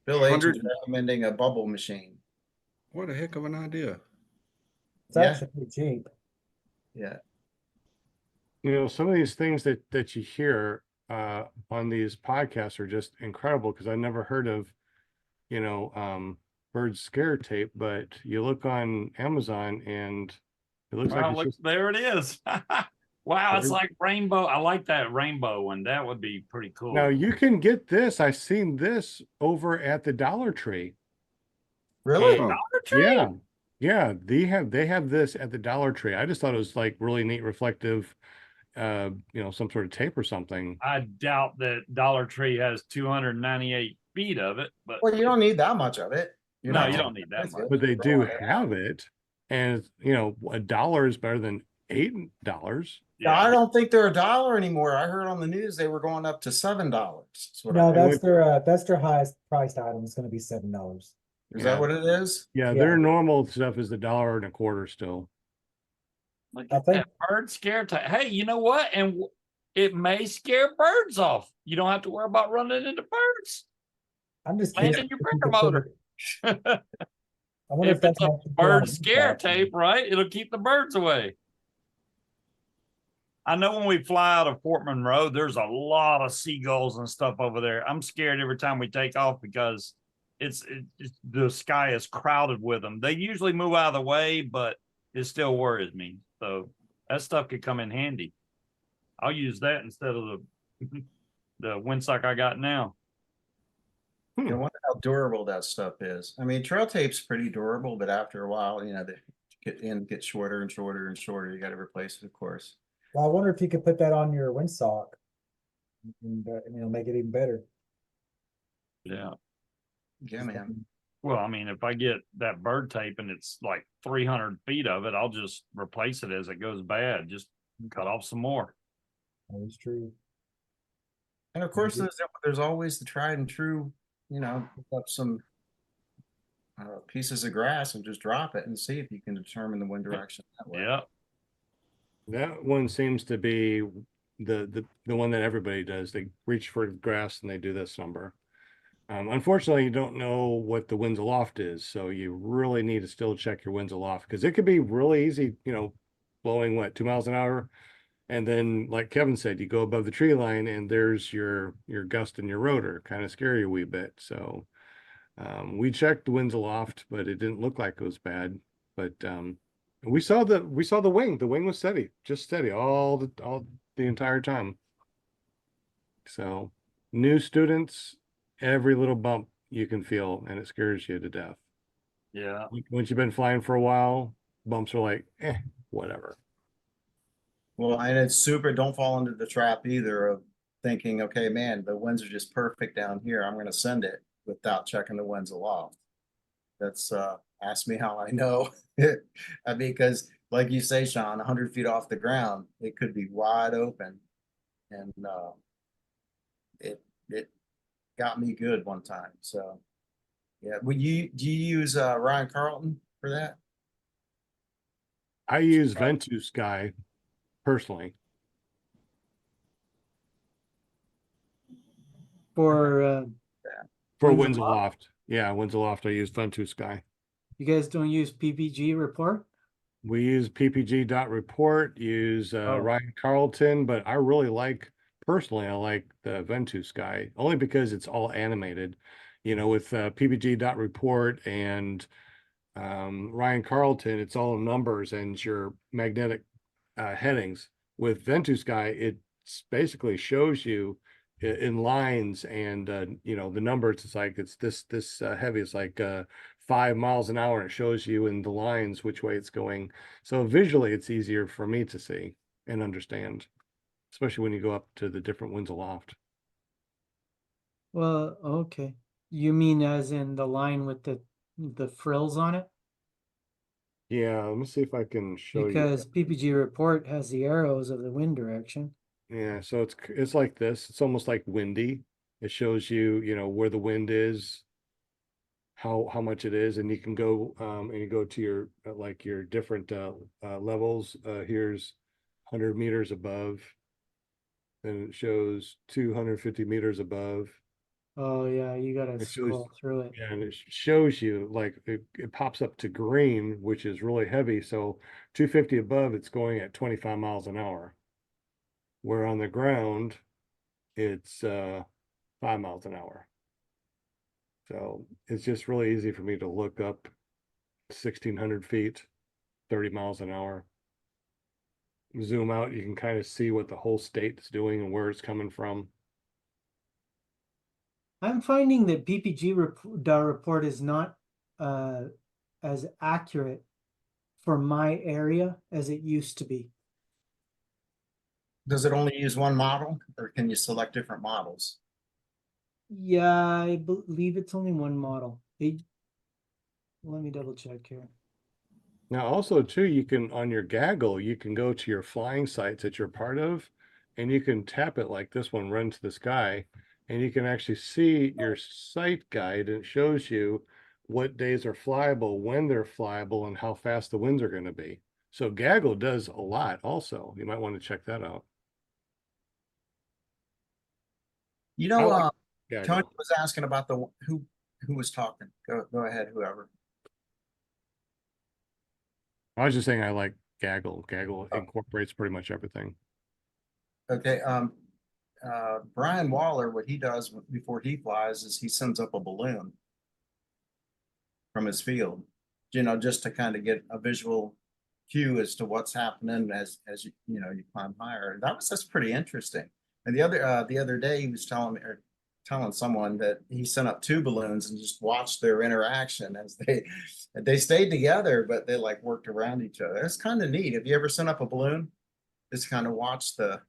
Bill H was 100 recommending a bubble machine. What a heck of an idea. It's Yeah. actually pretty cheap. Yeah. You know, some of these things that you hear on these podcasts are just incredible, because I never heard of, bird scare tape, but you look on Amazon and it looks like wow, it's look, just there it is. Wow, it's Bird- like rainbow. I like that rainbow one. That would be pretty cool. now you can get this. I've seen this over at the Dollar Tree. Really? Huh. Dollar Tree? Yeah. Yeah, they have this at the Dollar Tree. I just thought it was like really neat, reflective, some sort of tape or something. I doubt that Dollar Tree has 298 feet of it, but Well, you don't need that much of it. You're no, not you too don't need that expensive. much. But they Throw do it have out. it, and $1 is better than $8. Yeah, I don't think they're $1 anymore. I heard on the news they were going up to $7. That's what I No, heard. that's their highest priced item. It's going to be $7. Is that what it is? Yeah, Yeah. their normal stuff is $1.25 still. Look I at think- that bird scare tape. Hey, you know what? And it may scare birds off. You don't have to worry about running into birds. I'm just Land curious. in your if you could put paramotor. it- I wonder If if that's it's a an option to put on bird a scare website. tape, right? It'll keep the birds away. I know when we fly out of Fort Monroe, there's a lot of seagulls and stuff over there. I'm scared every time we take off because the sky is crowded with them. They usually move out of the way, but it still worries me. So that stuff could come in handy. I'll use that instead of the windsock I got now. I wonder how durable that stuff is. I mean, trail tape's pretty durable, but after a while, they get shorter and shorter and shorter. You got to replace it, of course. Well, I wonder if you could put that on your windsock and make it even better. Yeah. Yeah, man. Well, I mean, if I get that bird tape and it's like 300 feet of it, I'll just replace it as it goes bad. Just cut off some more. That is true. And of course, there's always the tried and true, pick up some pieces of grass and just drop it and see if you can determine the wind direction that way. Yeah. That one seems to be the one that everybody does. They reach for grass and they do this number. Unfortunately, you don't know what the winds aloft is, so you really need to still check your winds aloft because it could be really easy, blowing what, 2 miles an hour, and then like Kevin said, you go above the tree line and there's your gust and your rotor, kind of scare you a wee bit. So we checked the winds aloft, but it didn't look like it was bad. But we saw the wing. The wing was steady, just steady all the entire time. So new students, every little bump you can feel and it scares you to death. Yeah. Once you've been flying for a while, bumps are like, whatever. Well, and it's super, don't fall into the trap either of thinking, okay, man, the winds are just perfect down here. I'm going to send it without checking the winds aloft. That's, ask me how I know. Because like you say, Sean, 100 feet off the ground, it could be wide open. And it got me good one time. So yeah, do you use Ryan Carlton for that? I use Ventu Sky personally. For For Winds winds aloft? aloft. Yeah, winds aloft, I use Ventu Sky. you guys don't use PPG report? We use ppg.report, use Oh. Ryan Carlton, but I really personally, I like the Ventu Sky only because it's all animated. With ppg.report and Ryan Carlton, it's all numbers and your magnetic headings. With Ventu Sky, it basically shows you in lines and the numbers. It's like it's this heavy. It's like 5 miles an hour, and it shows you in the lines which way it's going. So visually, it's easier for me to see and understand, especially when you go up to the different winds aloft. Well, okay. You mean as in the line with the frills on it? Yeah, let me see if I can show you. Because PPG report has the arrows of the wind direction. Yeah, so it's like this. It's almost like windy. It shows you, where the wind is, how much it is, and you can go and you go to your like your different levels. Here's 100 meters above, then it shows 250 meters above. Oh yeah, you gotta It shows, scroll through it. and it shows you like it pops up to green, which is really heavy. So 250 above, it's going at 25 miles an hour. Where on the ground, it's 5 miles an hour. So it's just really easy for me to look up 1,600 feet, 30 miles an hour. Zoom out, you can kind of see what the whole state is doing and where it's coming from. I'm finding that PPG report is not as accurate for my area as it used to be. Does it only use one model or can you select different models? Yeah, I believe it's only one model. Let me double check here. Now, also too, you can on your gaggle, you can go to your flying sites that you're part of, and you can tap it like this one, run to the sky, and you can actually see your site guide, and it shows you what days are flyable, when they're flyable, and how fast the winds are going to be. So gaggle does a lot also. You might want to check that out. I like Tony gaggle. was asking about who was talking. Go ahead, whoever. I was just saying I like gaggle. Gaggle incorporates pretty much everything. Okay. Brian Waller, what he does before he flies is he sends up a balloon from his field, just to kind of get a visual cue as to what's happening as you climb higher. That's pretty interesting. And the other day he was telling someone that he sent up 2 balloons and just watched their interaction as they stayed together, but they like worked around each other. It's kind of neat. Have you ever sent up a balloon? Just kind of watch the.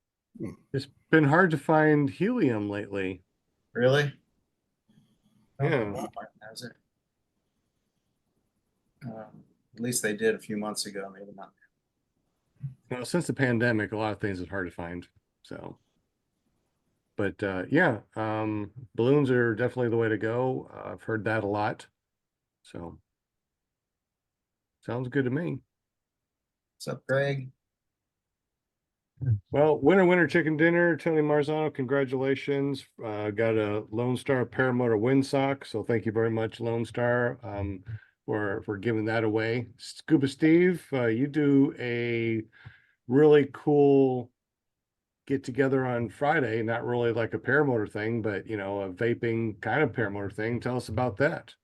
It's been hard to find helium lately. Really? Yeah. Has it? At least they did a few months ago, maybe not. Well, since the pandemic, a lot of things is hard to find. So, but yeah, balloons are definitely the way to go. I've heard that a lot. So, sounds good to me. What's up, Greg? Well, winner chicken dinner, Tony Marzano, congratulations. Got a Lone Star Paramotor windsock. So thank you very much, Lone Star, for giving that away. Scuba Steve, you do a really cool get together on Friday, not really like a paramotor thing, but you know, a vaping kind of paramotor thing. Tell us about that.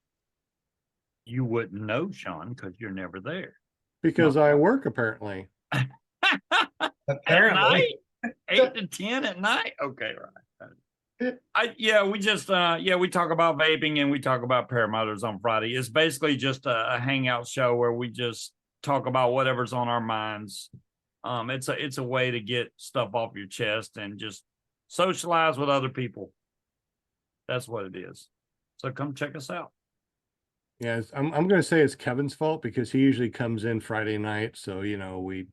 You wouldn't know, Sean, because you're never there. Because I work apparently. At Apparently. night, 8 to 10 at night. Okay, right. We talk about vaping and we talk about paramotors on Friday. It's basically just a hangout show where we just talk about whatever's on our minds. It's a way to get stuff off your chest and just socialize with other people. That's what it is. So come check us out. Yeah, I'm gonna say it's Kevin's fault because he usually comes in Friday night. So, you know, we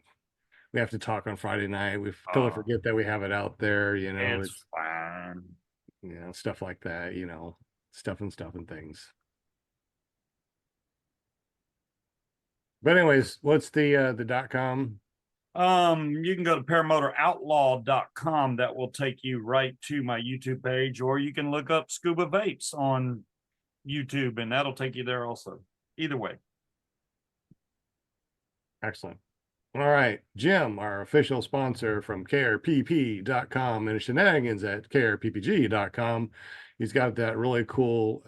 have to talk on Friday night. We totally forget that we have it out there, you know, It's fine. you know, stuff like that, you know, stuff and things. But anyways, what's the .com? You can go to paramotoroutlaw.com. That will take you right to my YouTube page, or you can look up Scuba Vapes on YouTube and that'll take you there also. Either way. Excellent. All right, Jim, our official sponsor from krpp.com and shenanigans at krppg.com. He's got that really cool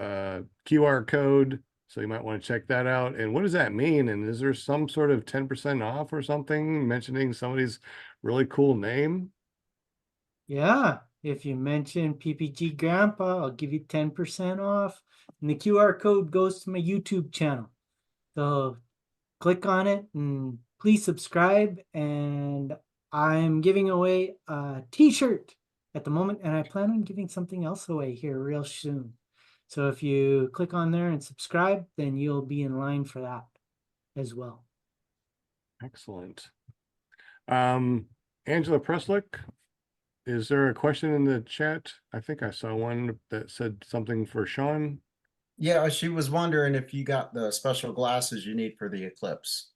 QR code, so you might want to check that out. And what does that mean? And is there some sort of 10% off or something mentioning somebody's really cool name? Yeah, if you mention PPG Grandpa, I'll give you 10% off. And the QR code goes to my YouTube channel. So click on it and please subscribe. And I'm giving away a t-shirt at the moment, and I plan on giving something else away here real soon. So if you click on there and subscribe, then you'll be in line for that as well. Excellent. Angela Preslick, is there a question in the chat? I think I saw one that said something for Sean. Yeah, she was wondering if you got the special glasses you need for the eclipse.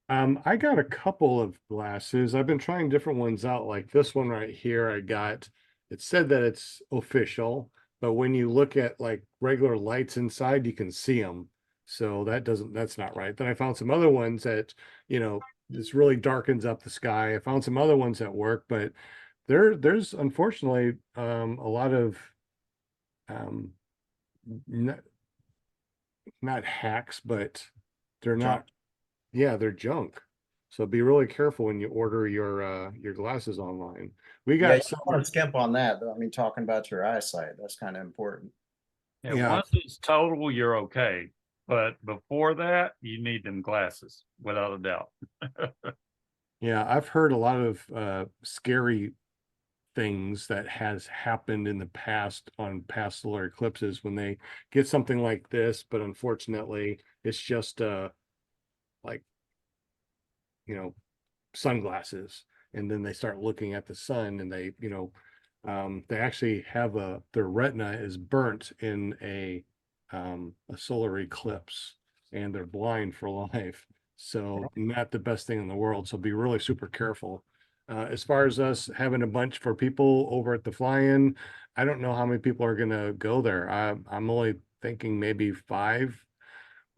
I got a couple of glasses. I've been trying different ones out, like this one right here. It said that it's official, but when you look at like regular lights inside, you can see them. So that's not right. Then I found some other ones that, you know, this really darkens up the sky. I found some other ones that work, but there's unfortunately a lot of not, not hacks, but they're Junk. not, yeah, they're junk. So be really careful when you order your glasses online. We Yeah, got you some, don't want to skimp on that, though. I mean, talking about your eyesight, that's kind of important. Yeah. Once it's total, you're okay. But before that, you need them glasses, without a doubt. yeah, I've heard a lot of scary things that has happened in the past on past solar eclipses when they get something like this, but unfortunately it's just like, you know, sunglasses, and then they start looking at the sun and they, you know, they actually have their retina is burnt in a solar eclipse and they're blind for life. So not the best thing in the world. So be really super careful. As far as us having a bunch for people over at the fly-in, I don't know how many people are gonna go there. I'm only thinking maybe 5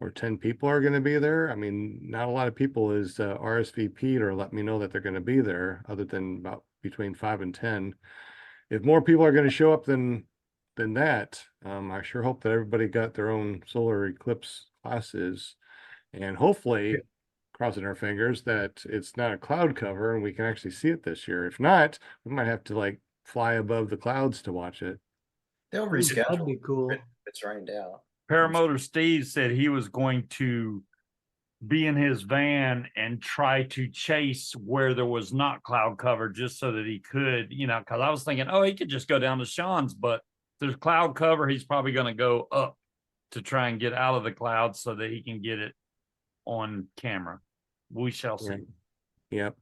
or 10 people are going to be there. I mean, not a lot of people is RSVP'd or let me know that they're going to be there, other than about between 5 and 10. If more people are going to show up than that, I sure hope that everybody got their own solar eclipse classes, and hopefully, crossing our fingers that it's not a cloud cover and we can actually see it this year. If not, we might have to like fly above the clouds to watch it. They'll That'd reschedule be cool. if it's rained out. Paramotor Steve said he was going to be in his van and try to chase where there was not cloud cover just so that he could, you know, because I was thinking, oh, he could just go down to Sean's, but if there's cloud cover, he's probably going to go up to try and get out of the clouds so that he can get it on camera. We shall see. Yep.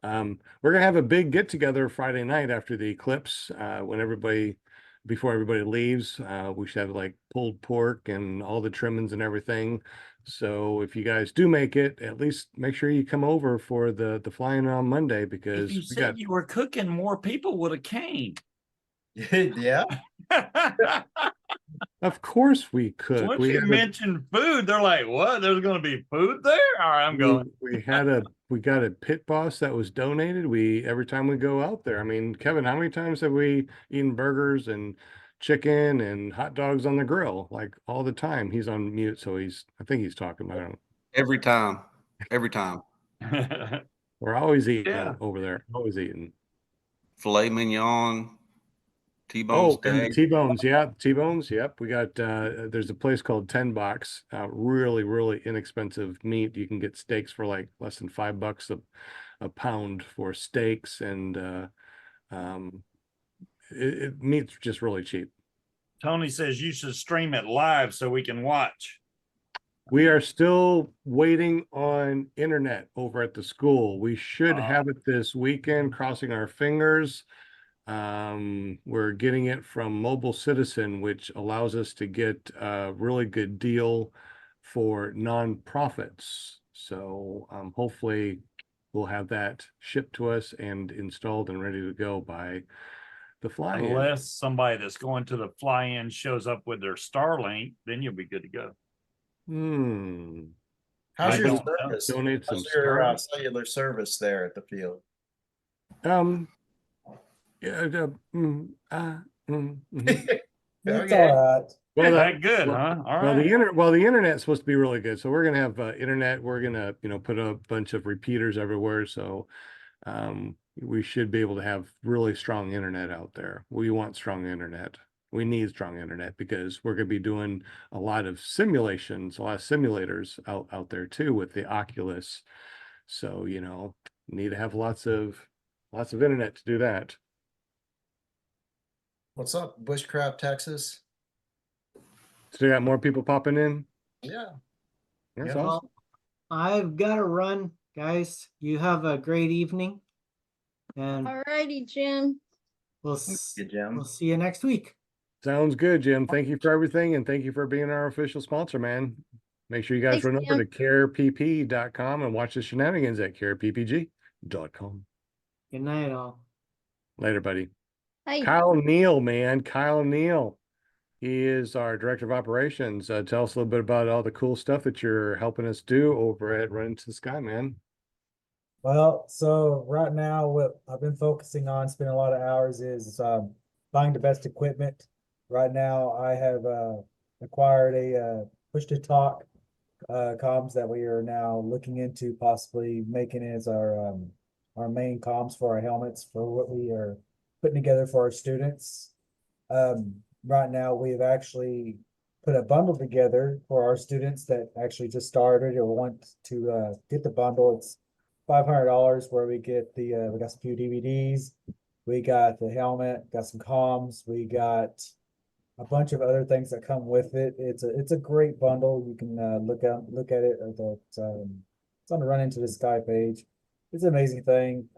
We're gonna have a big get together Friday night after the eclipse, before everybody leaves. We should have like pulled pork and all the trimmings and everything. So if you guys do make it, at least make sure you come over for the flying on Monday, If because you we said got, you were cooking, more people would have came. Yeah, of course we cook. Once you mentioned food, they're like, "What? There's going to be food there?" All right, I'm going. We got a pit boss that was donated. Every time we go out there, I mean, Kevin, how many times have we eaten burgers and chicken and hot dogs on the grill? Like all the time. He's on mute, so I think he's talking, but I don't. Every time. Every time. We're always eating Yeah. over there. Always eating. Filet mignon, T-bone Oh, and the steak. T-bones, yeah, T-bones, yep. We got there's a place called 10 Box, really, really inexpensive meat. You can get steaks for like less than $5 a pound for steaks, and um meat's just really cheap. Tony says you should stream it live so we can watch. We are still waiting on internet over at the school. We should have it this weekend, crossing our fingers. We're getting it from Mobile Citizen, which allows us to get a really good deal for nonprofits. So hopefully we'll have that shipped to us and installed and ready to go by the fly-in. Unless somebody that's going to the fly-in shows up with their Starlink, then you'll be good to go. how's I your don't know. service? Donate some How's your Starlink. cellular service there at the field? Yeah, It's Okay. all right. Well, That good, huh? All well, right. the internet's supposed to be really good. So we're gonna have internet. We're gonna, put a bunch of repeaters everywhere. So we should be able to have really strong internet out there. We want strong internet. We need strong internet because we're gonna be doing a lot of simulations, a lot of simulators out there too with the Oculus. So, need to have lots of internet to do that. What's up, Bushcraft, Texas? Still got more people popping in. Yeah. That's Yeah. awesome. I've got to run, guys. You have a great evening, and All righty, Jim. we'll You, Jim. we'll see you next week. Sounds good, Jim. Thank you for everything, and thank you for being our official sponsor, man. Make sure you guys Thanks, run over Jim. to carepp.com and watch the shenanigans at careppg.com. Good night, all. Later, buddy. Hey. Kyle Neal, man. Kyle Neal. He is our director of operations. Tell us a little bit about all the cool stuff that you're helping us do over at Run Into the Sky, man. Well, so right now, what I've been focusing on, spending a lot of hours is buying the best equipment. Right now, I have acquired a push-to-talk comms that we are now looking into possibly making as our main comms for our helmets for what we are putting together for our students. Right now, we've actually put a bundle together for our students that actually just started or want to get the bundle. It's $500 where we get we got some few DVDs, we got the helmet, got some comms, we got a bunch of other things that come with it. It's a great bundle. You can look at it at it's on the Run Into the Sky page. It's an amazing thing.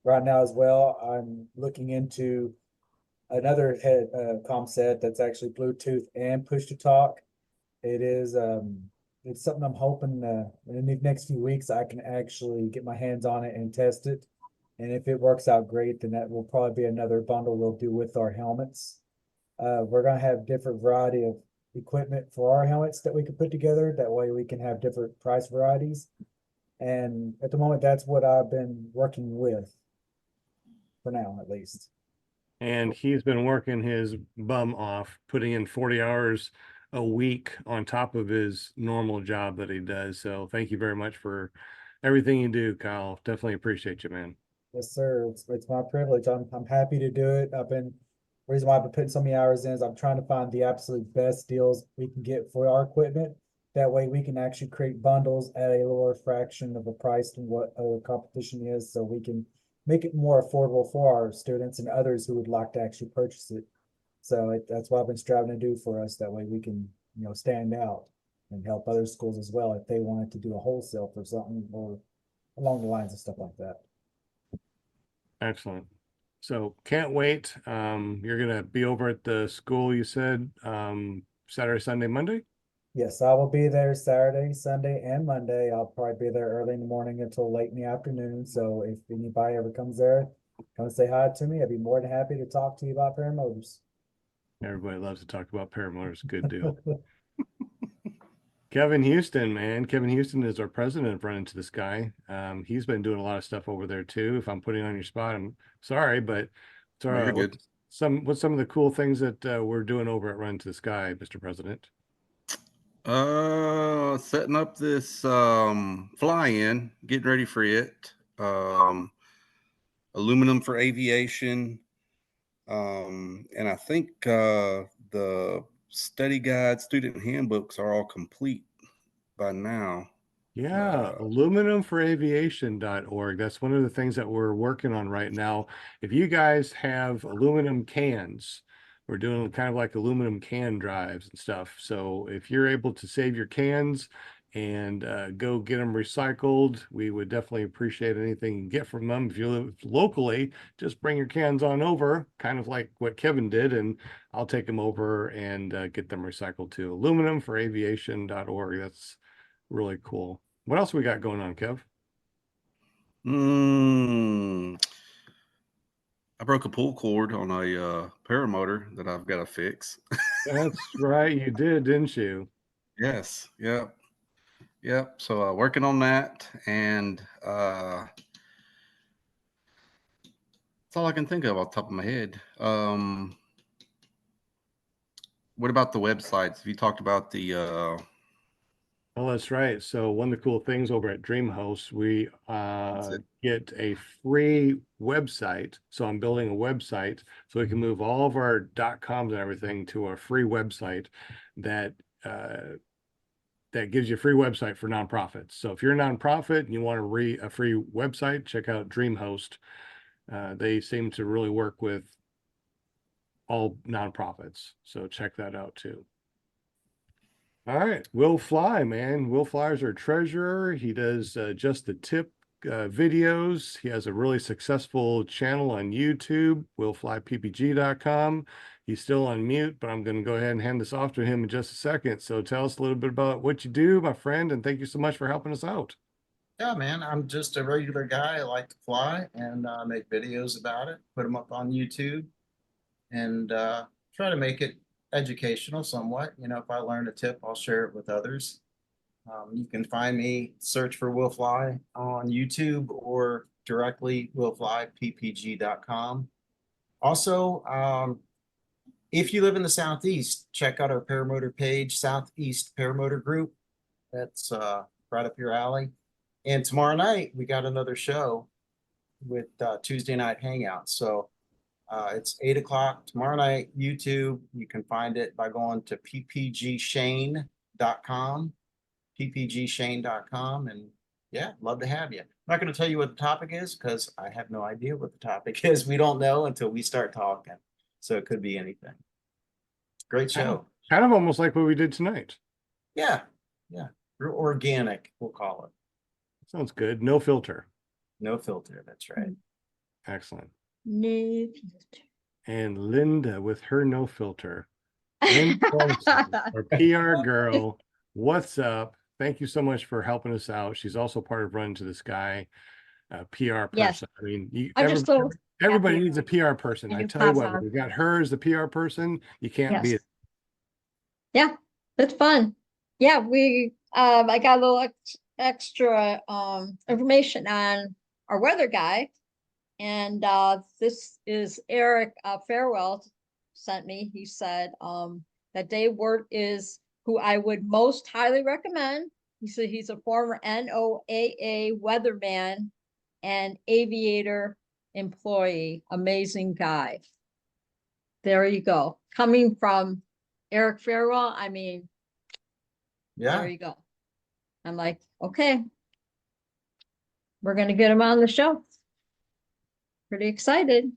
Right now as well, I'm looking into another head comm set that's actually Bluetooth and push to talk. It is it's something I'm hoping in the next few weeks I can actually get my hands on it and test it. And if it works out great, then that will probably be another bundle we'll do with our helmets. We're gonna have different variety of equipment for our helmets that we can put together. That way we can have different price varieties. And at the moment, that's what I've been working with for now, at least. And he's been working his bum off, putting in 40 hours a week on top of his normal job that he does. So thank you very much for everything you do, Kyle. Definitely appreciate you, man. Yes, sir. It's my privilege. I'm happy to do it. Reason why I've been putting so many hours in is I'm trying to find the absolute best deals we can get for our equipment. That way we can actually create bundles at a lower fraction of a price than what other competition is, so we can make it more affordable for our students and others who would like to actually purchase it. So that's what I've been striving to do for us. That way we can, stand out and help other schools as well if they wanted to do a wholesale for something or along the lines of stuff like that. Excellent. So can't wait. You're gonna be over at the school, you said, Saturday, Sunday, Monday? Yes, I will be there Saturday, Sunday, and Monday. I'll probably be there early in the morning until late in the afternoon. So if anybody ever comes there, come say hi to me. I'd be more than happy to talk to you about paramotors. Everybody loves to talk about paramotors. Good deal. Kevin Houston, man. Kevin Houston is our president of Run Into the Sky. He's been doing a lot of stuff over there too. If I'm putting on your spot, I'm sorry, but it's all No, you're right. good. What's some of the cool things that we're doing over at Run Into the Sky, Mr. President? Setting up this fly-in, getting ready for it. Aluminum for aviation. And I think the study guide, student handbooks are all complete by now. Yeah, aluminumforaviation.org. That's one of the things that we're working on right now. If you guys have aluminum cans, we're doing kind of like aluminum can drives and stuff. So if you're able to save your cans and go get them recycled, we would definitely appreciate anything you can get from them. If you live locally, just bring your cans on over, kind of like what Kevin did, and I'll take them over and get them recycled too. Aluminumforaviation.org. That's really cool. What else we got going on, Kev? I broke a pull cord on a paramotor that I've got to fix. That's right, you did, didn't you? Yes. Yep. Yep. So working on that, and that's all I can think of off the top of my head. What about the websites? Have you talked about the Oh, that's right. So one of the cool things over at DreamHost, we it. get a free website. So I'm building a website so we can move all of our .coms and everything to a free website that that gives you a free website for nonprofits. So if you're a nonprofit and you want a free website, check out DreamHost. They seem to really work with all nonprofits. So check that out too. All right, Will Fly, man. Will Fly is our treasurer. He does just the tip videos. He has a really successful channel on YouTube, willflyppg.com. He's still on mute, but I'm going to go ahead and hand this off to him in just a second. So tell us a little bit about what you do, my friend, and thank you so much for helping us out. Yeah, man, I'm just a regular guy. I like to fly and make videos about it, put them up on YouTube, and try to make it educational somewhat. You know, if I learn a tip, I'll share it with others. You can find me, search for Will Fly on YouTube or directly willflyppg.com. Also, if you live in the Southeast, check out our paramotor page, Southeast Paramotor Group. That's right up your alley. And tomorrow night, we got another show with Tuesday Night Hangout. So it's 8 o'clock tomorrow night, YouTube. You can find it by going to ppgshane.com, ppgshane.com. And yeah, love to have you. I'm not going to tell you what the topic is because I have no idea what the topic is. We don't know until we start talking. So it could be anything. Great show. Kind of almost like what we did tonight. Yeah. Yeah. Real organic, we'll call it. Sounds good. No filter. No filter. That's right. Excellent. No filter. And Linda with her no filter. Linda Thompson, our PR girl. What's up? Thank you so much for helping us out. She's also part of Run to the Sky, PR Yes. person. I mean, I'm just so everybody happy needs a PR person. I I can tell you pass what, on. we got her as the PR person. You can't beat Yes. it. Yeah, that's fun. Yeah, I got a little extra information on our weather guy. And this is Eric Farewell sent me. He said that Dave Wirt is who I would most highly recommend. He said he's a former NOAA weatherman and aviator employee. Amazing guy. There you go. Coming from Eric Farewell, I mean, Yeah. there you go. I'm like, okay, we're gonna get him on the show. Pretty excited.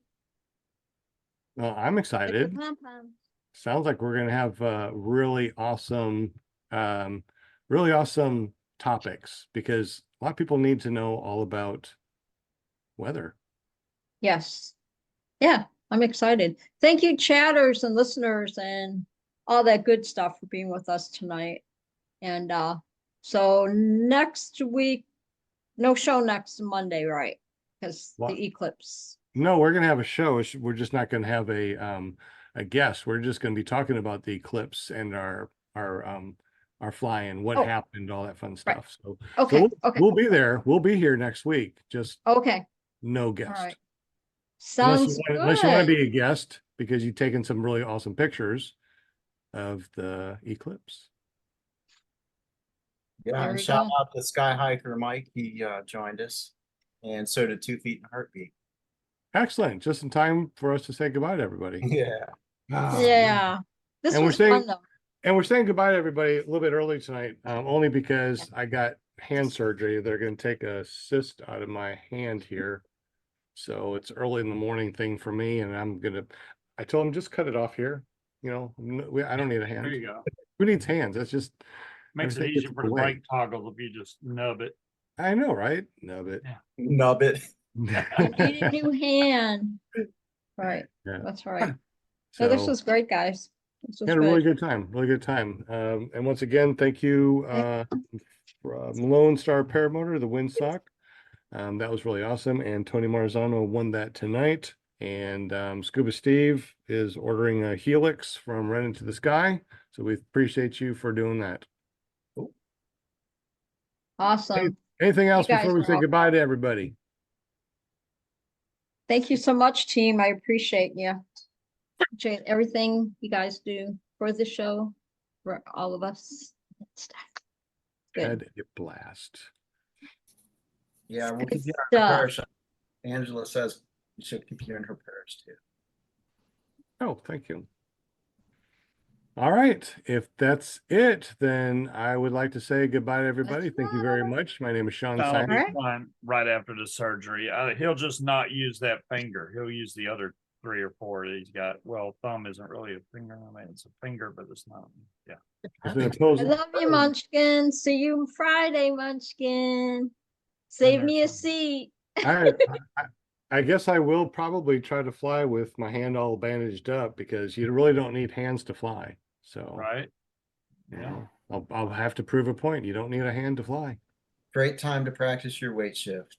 Well, I'm excited. Sounds like we're gonna have really awesome topics because a lot of people need to know all about weather. Yes. Yeah, I'm excited. Thank you, chatters and listeners and all that good stuff for being with us tonight. And so next week, no show next Monday, right? Because What? the eclipse. No, we're gonna have a show. We're just not gonna have a guest. We're just gonna be talking about the eclipse and our flying, what Oh. happened, all that fun Right. stuff. So Okay, okay, we'll be there. We'll be here next week. Just okay. no All guest. right. Sounds Unless you want to good. be a guest because you've taken some really awesome pictures of the eclipse. Yeah, There and we shout go. out to Sky Hiker Mike. He joined us, and so did 2 Feet in a Heartbeat. Excellent. Just in time for us to say goodbye to everybody. Yeah. Yeah. This And we're was saying fun though. And we're saying goodbye to everybody a little bit early tonight, only because I got hand surgery. They're going to take a cyst out of my hand here. So it's early in the morning thing for me. And I told them just cut it off here. You know, I don't need a hand. There you go. Who needs hands? That's just, Makes it everything easier gets for the away. brake toggle if you just nub it. I know, right? No, but Nub it. You need a new hand. Right. Yeah. That's right. So this So was great, guys. This was had a really good. good time, really good time. And once again, thank you, Lone Star Paramotor, the windsock. That was really awesome. And Tony Marzano won that tonight. And Scuba Steve is ordering a Helix from Run Into the Sky. So we appreciate you for doing that. Awesome. Anything else guys before we are say awesome. goodbye to everybody? Thank you so much, team. I appreciate you. Appreciate everything you guys do for the show, for all of us. Good. Had a blast. Yeah, we'll Good keep you in our stuff. prayers. Angela says you should keep you in her prayers too. Oh, thank you. All right. If that's it, then I would like to say goodbye to everybody. Thank you very much. My name is Sean That'll Simon. be Alright. fine right after the surgery. He'll just not use that finger. He'll use the other 3 or 4 that he's got. Well, thumb isn't really a finger. I mean, it's a finger, but it's not. Yeah. It's been a I pleasure. love you, Munchkin. See you Friday, Munchkin. Save me a Vanessa. seat. I guess I will probably try to fly with my hand all bandaged up because you really don't need hands to fly. So, Right. yeah, I'll have to prove a point. You don't need a hand to fly. Great time to practice your weight shift.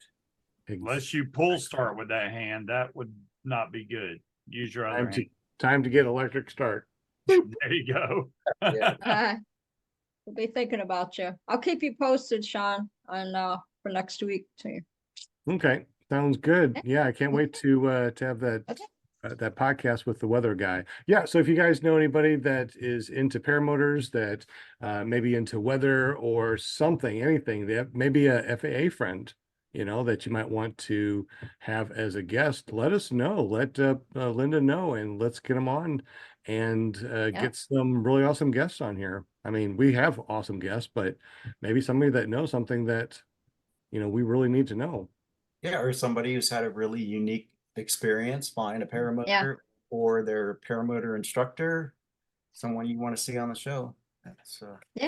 Unless you pull start with that hand, that would not be good. Use your other hand. Time to get electric start. There you go. Yeah. We'll be thinking about you. I'll keep you posted, Sean, on for next week too. Okay, sounds good. Yeah, I can't wait to have that Okay. that podcast with the weather guy. Yeah, so if you guys know anybody that is into paramotors, that maybe into weather or something, anything, that maybe a FAA friend, you know, that you might want to have as a guest, let us know. Let Linda know, and let's get them on and get some really awesome guests on here. I mean, we have awesome guests, but maybe somebody that knows something that, you know, we really need to know. Yeah, or somebody who's had a really unique experience flying a paramotor, or their paramotor instructor, someone you want to see on the show. That's Yeah.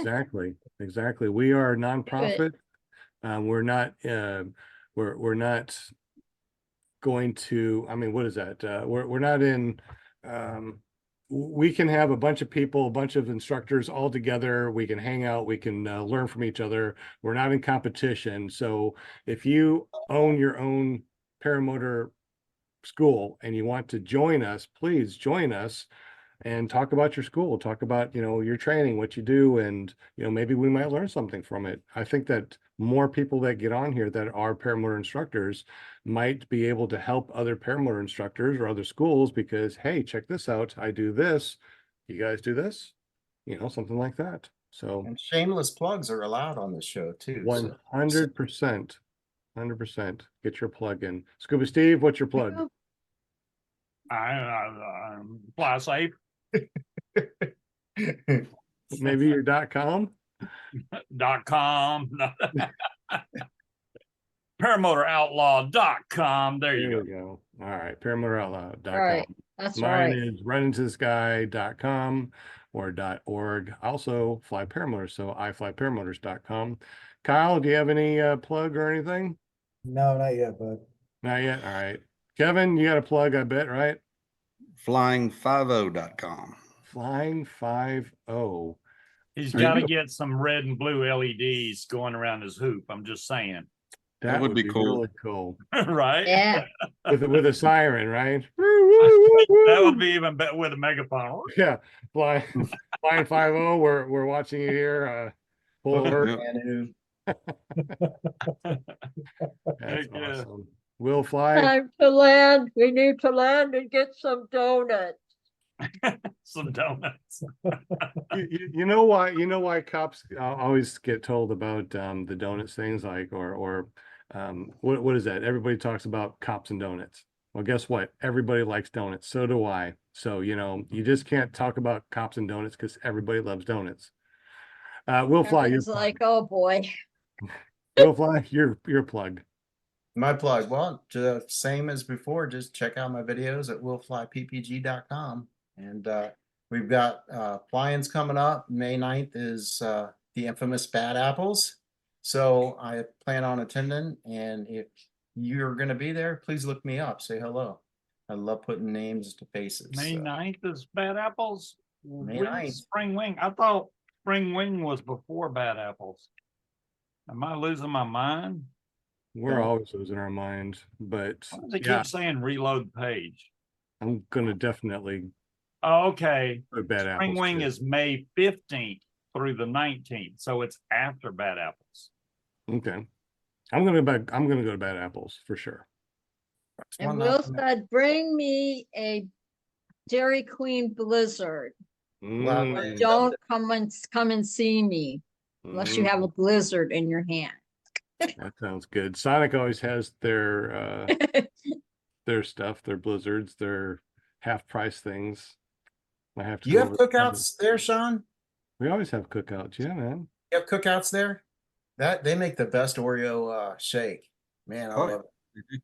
Exactly. We are a nonprofit. We're not going to, I mean, what is that? We're not in, we can have a bunch of people, a bunch of instructors all together. We can hang out. We can learn from each other. We're not in competition. So if you own your own paramotor school and you want to join us, please join us and talk about your school, talk about, you know, your training, what you do, and, you know, maybe we might learn something from it. I think that more people that get on here that are paramotor instructors might be able to help other paramotor instructors or other schools because, hey, check this out. I do this. You guys do this, you know, something like that. So, and shameless plugs are allowed on this show too. 100%, 100%. Get your plug in. Scuba Steve, what's your plug? I fly safe. Maybe your .com. .com. ParamotorOutlaw.com. There you There go. we go. All right. ParamotorOutlaw.com. All right. That's Mine right. is runintothesky.com or .org. Also fly paramotor. So iflyparamotors.com. Kyle, do you have any plug or anything? No, not yet, bud. Not yet. All right. Kevin, you got a plug, I bet, right? Flying50.com. Flying 50. He's Are got to you- get some red and blue LEDs going around his hoop. I'm just saying, That would would be be cool. really cool. right? Yeah. With a siren, right? That would be even better with a megaphone. Yeah, flying 50. We're watching you here. Full alert. Yep. And That's Heck yeah. awesome. Will fly. Time to land. We need to land and get some donuts. Some donuts. You know why? You know why cops always get told about the donuts things, like or what is that? Everybody talks about cops and donuts. Well, guess what? Everybody likes donuts. So do I. So you just can't talk about cops and donuts because everybody loves donuts. Will fly. Everyone's like, oh boy. Will fly. Your plug. my plug, well, same as before, just check out my videos at willflyppg.com. And we've got fly-ins coming up. May 9th is the infamous Bad Apples. So I plan on attending, and if you're going to be there, please look me up, say hello. I love putting names to faces. May 9th is Bad Apples. May When's 9th. Spring Wing? I thought Spring Wing was before Bad Apples. Am I losing my mind? We're Don't- always losing our mind, but Why does it yeah, keep saying reload page? I'm gonna definitely Oh, okay. put Bad Spring Apples. Wing too. is May 15th through the 19th, so it's after Bad Apples. Okay. I'm gonna go to Bad Apples for sure. That's And one Will not to said, bring me a Dairy Queen Blizzard. Mm, Don't come and see me unless you have a blizzard in your hand. that sounds good. Sonic always has their stuff, their blizzards, their half price things. I have to Do you go have over- cookouts there, Sean? We always have cookouts, yeah, man. You have cookouts there? That they make the best Oreo shake. Man, I Oh, love it.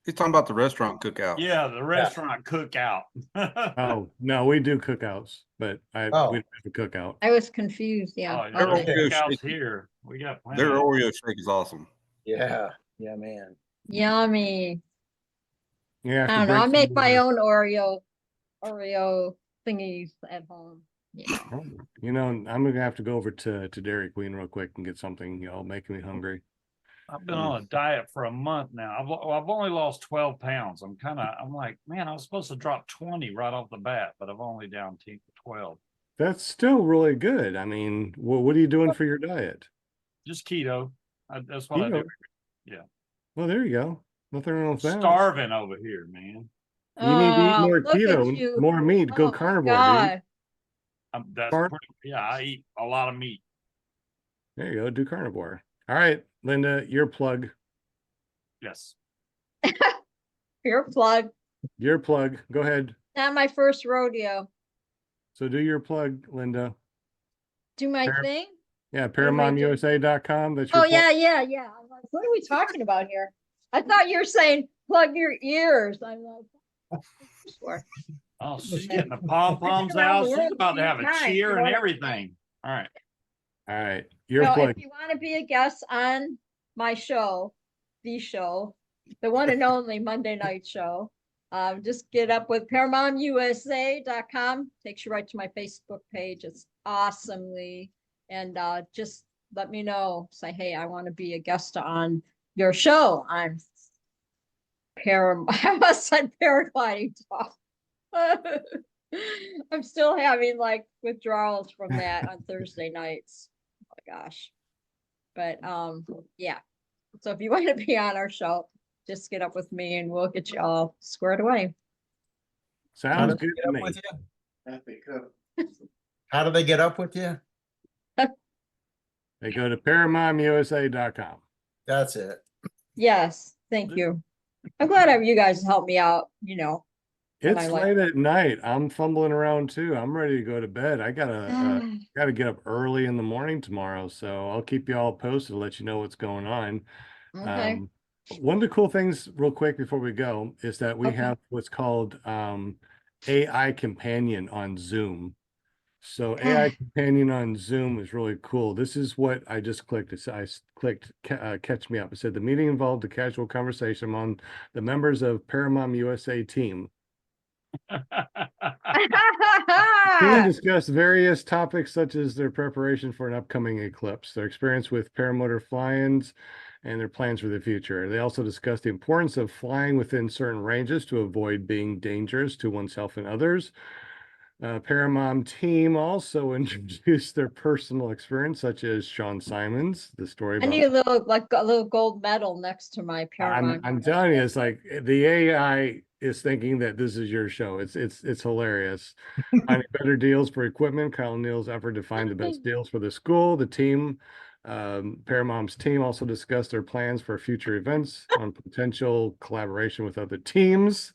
He's talking about the restaurant cookout. Yeah, the restaurant cookout. Oh no, we do cookouts, but we Oh. don't have a cookout. I was confused. Yeah. Oh, there's Okay. Okay. cookouts here. We got plenty. Their Oreo shake is awesome. Yeah, yeah, man. Yummy. Yeah, I don't know. I make my own Oreo thingies at home. Yeah. You know, I'm gonna have to go over to Dairy Queen real quick and get something. Y'all making me hungry. I've been on a diet for a month now. I've only lost 12 pounds. I'm like, man, I was supposed to drop 20 right off the bat, but I've only down to 12. That's still really good. I mean, what are you doing for your diet? Just keto. That's what I do. Keto? Well, there you go. Nothing wrong with that. Starving over here, man. You need to eat Oh, more look at keto, you. more meat. Go Oh, my carnivore, dude. God. That's yeah, I eat a lot of meat. There you go. Do carnivore. All right, Linda, your plug. Yes. Your plug. Your plug. Go ahead. Not my first rodeo. So do your plug, Linda. Do my Par- thing. Yeah, do I do? ParamontUSA.com. That's your Oh, plug. yeah. I'm like, what are we talking about here? I thought you were saying plug your ears. I'm like, sure. Oh, she's getting the pom poms Around out. the She's world about to a have few a times, cheer you and know? everything. All right. All right. Your So plug. if you want to be a guest on my show, the one and only Monday night show, just get up with ParamountUSA.com. Takes you right to my Facebook page. It's awesomely. And just let me know. Say, hey, I want to be a guest on your show. I must said paragliding talk. I'm still having like withdrawals from that on Thursday nights. Oh my gosh. But yeah. So if you want to be on our show, just get up with me and we'll get you all squared away. Sounds do they good get to up me. with you? How do they get up with you? They go to ParamountUSA.com. That's it. Yes, thank you. I'm glad you guys helped me out, you know. And It's I like- late at night. I'm fumbling around too. I'm ready to go to bed. I gotta get up early in the morning tomorrow, so I'll keep you all posted to let you know what's going on. Okay. One of the cool things, real quick before we go, is that we Okay. have what's called AI Companion on Zoom. So AI companion on Zoom is really cool. This is what I just clicked. Clicked catch me up. It said the meeting involved a casual conversation among the members of Paramount USA team. Team discussed various topics such as their preparation for an upcoming eclipse, their experience with paramotor fly-ins, and their plans for the future. They also discussed the importance of flying within certain ranges to avoid being dangerous to oneself and others. Paramount team also introduced their personal experience, such as Sean Simons, the story I about. need a little gold medal next to my Paramount. I'm telling you, it's like the AI is thinking that this is your show. It's hilarious. Finding better deals for equipment. Kyle Neal's effort to find the best deals for the school. The team, Paramount's team also discussed their plans for future events on potential collaboration with other teams.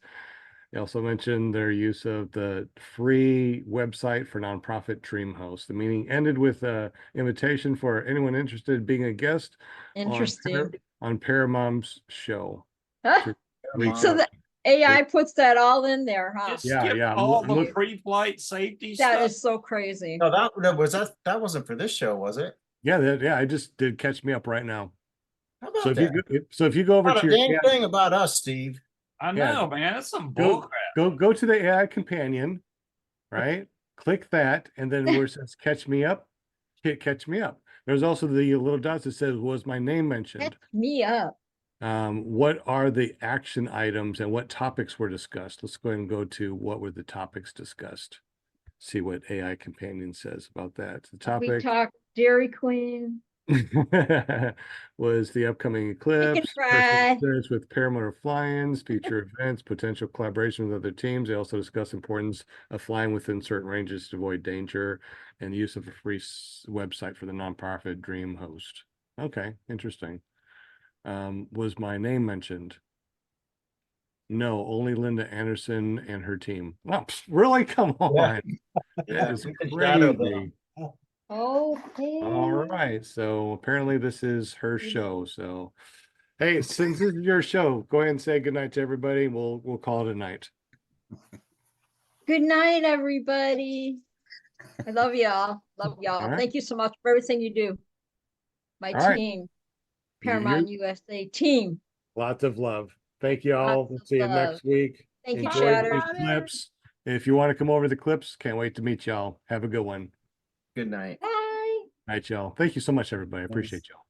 They also mentioned their use of the free website for nonprofit DreamHost. The meeting ended with an invitation for anyone interested in being a guest Interesting. on Paramount's show. Huh? Reach So out. the AI puts that all in there, huh? It Yeah, skipped yeah, all I'm the look- pre-flight safety That stuff. is so crazy. No, that wasn't for this show, was it? yeah, I just did catch me up right now. How about So if that? you go over Not to a your damn AI thing about us, Steve. I Yeah. know, man. That's some go bullcrap. go to the AI companion, right? Click that, and then where it says catch me up, hit catch me up. There's also the little dots that says was my name mentioned. Catch me up. What are the action items and what topics were discussed? Let's go ahead and go to what were the topics discussed. See what AI companion says about that. The We topic talked Dairy Queen. was the upcoming eclipse, fry. personal experience with paramotor fly-ins, future events, potential collaboration with other teams. They also discuss importance of flying within certain ranges to avoid danger and the use of a free website for the nonprofit DreamHost. Okay, interesting. Was my name mentioned? No, only Linda Anderson and her team. Oh, really? Come on. Yeah, That is we can shadow crazy. them. Okay. All right. So apparently this is her show. So hey, since this is your show, go ahead and say goodnight to everybody. We'll call it a night. Good night, everybody. I love y'all. Love y'all. All right. Thank you so much for everything you do. My All right. team, Paramount USA team. Lots of love. Thank you all. Lots We'll of see you love. next week. Thank you, Enjoy Chatter. the clips. If you want to come over to the clips, can't wait to meet y'all. Have a good one. Good night. Bye. Night, y'all. Thank you so much, everybody. I appreciate y'all.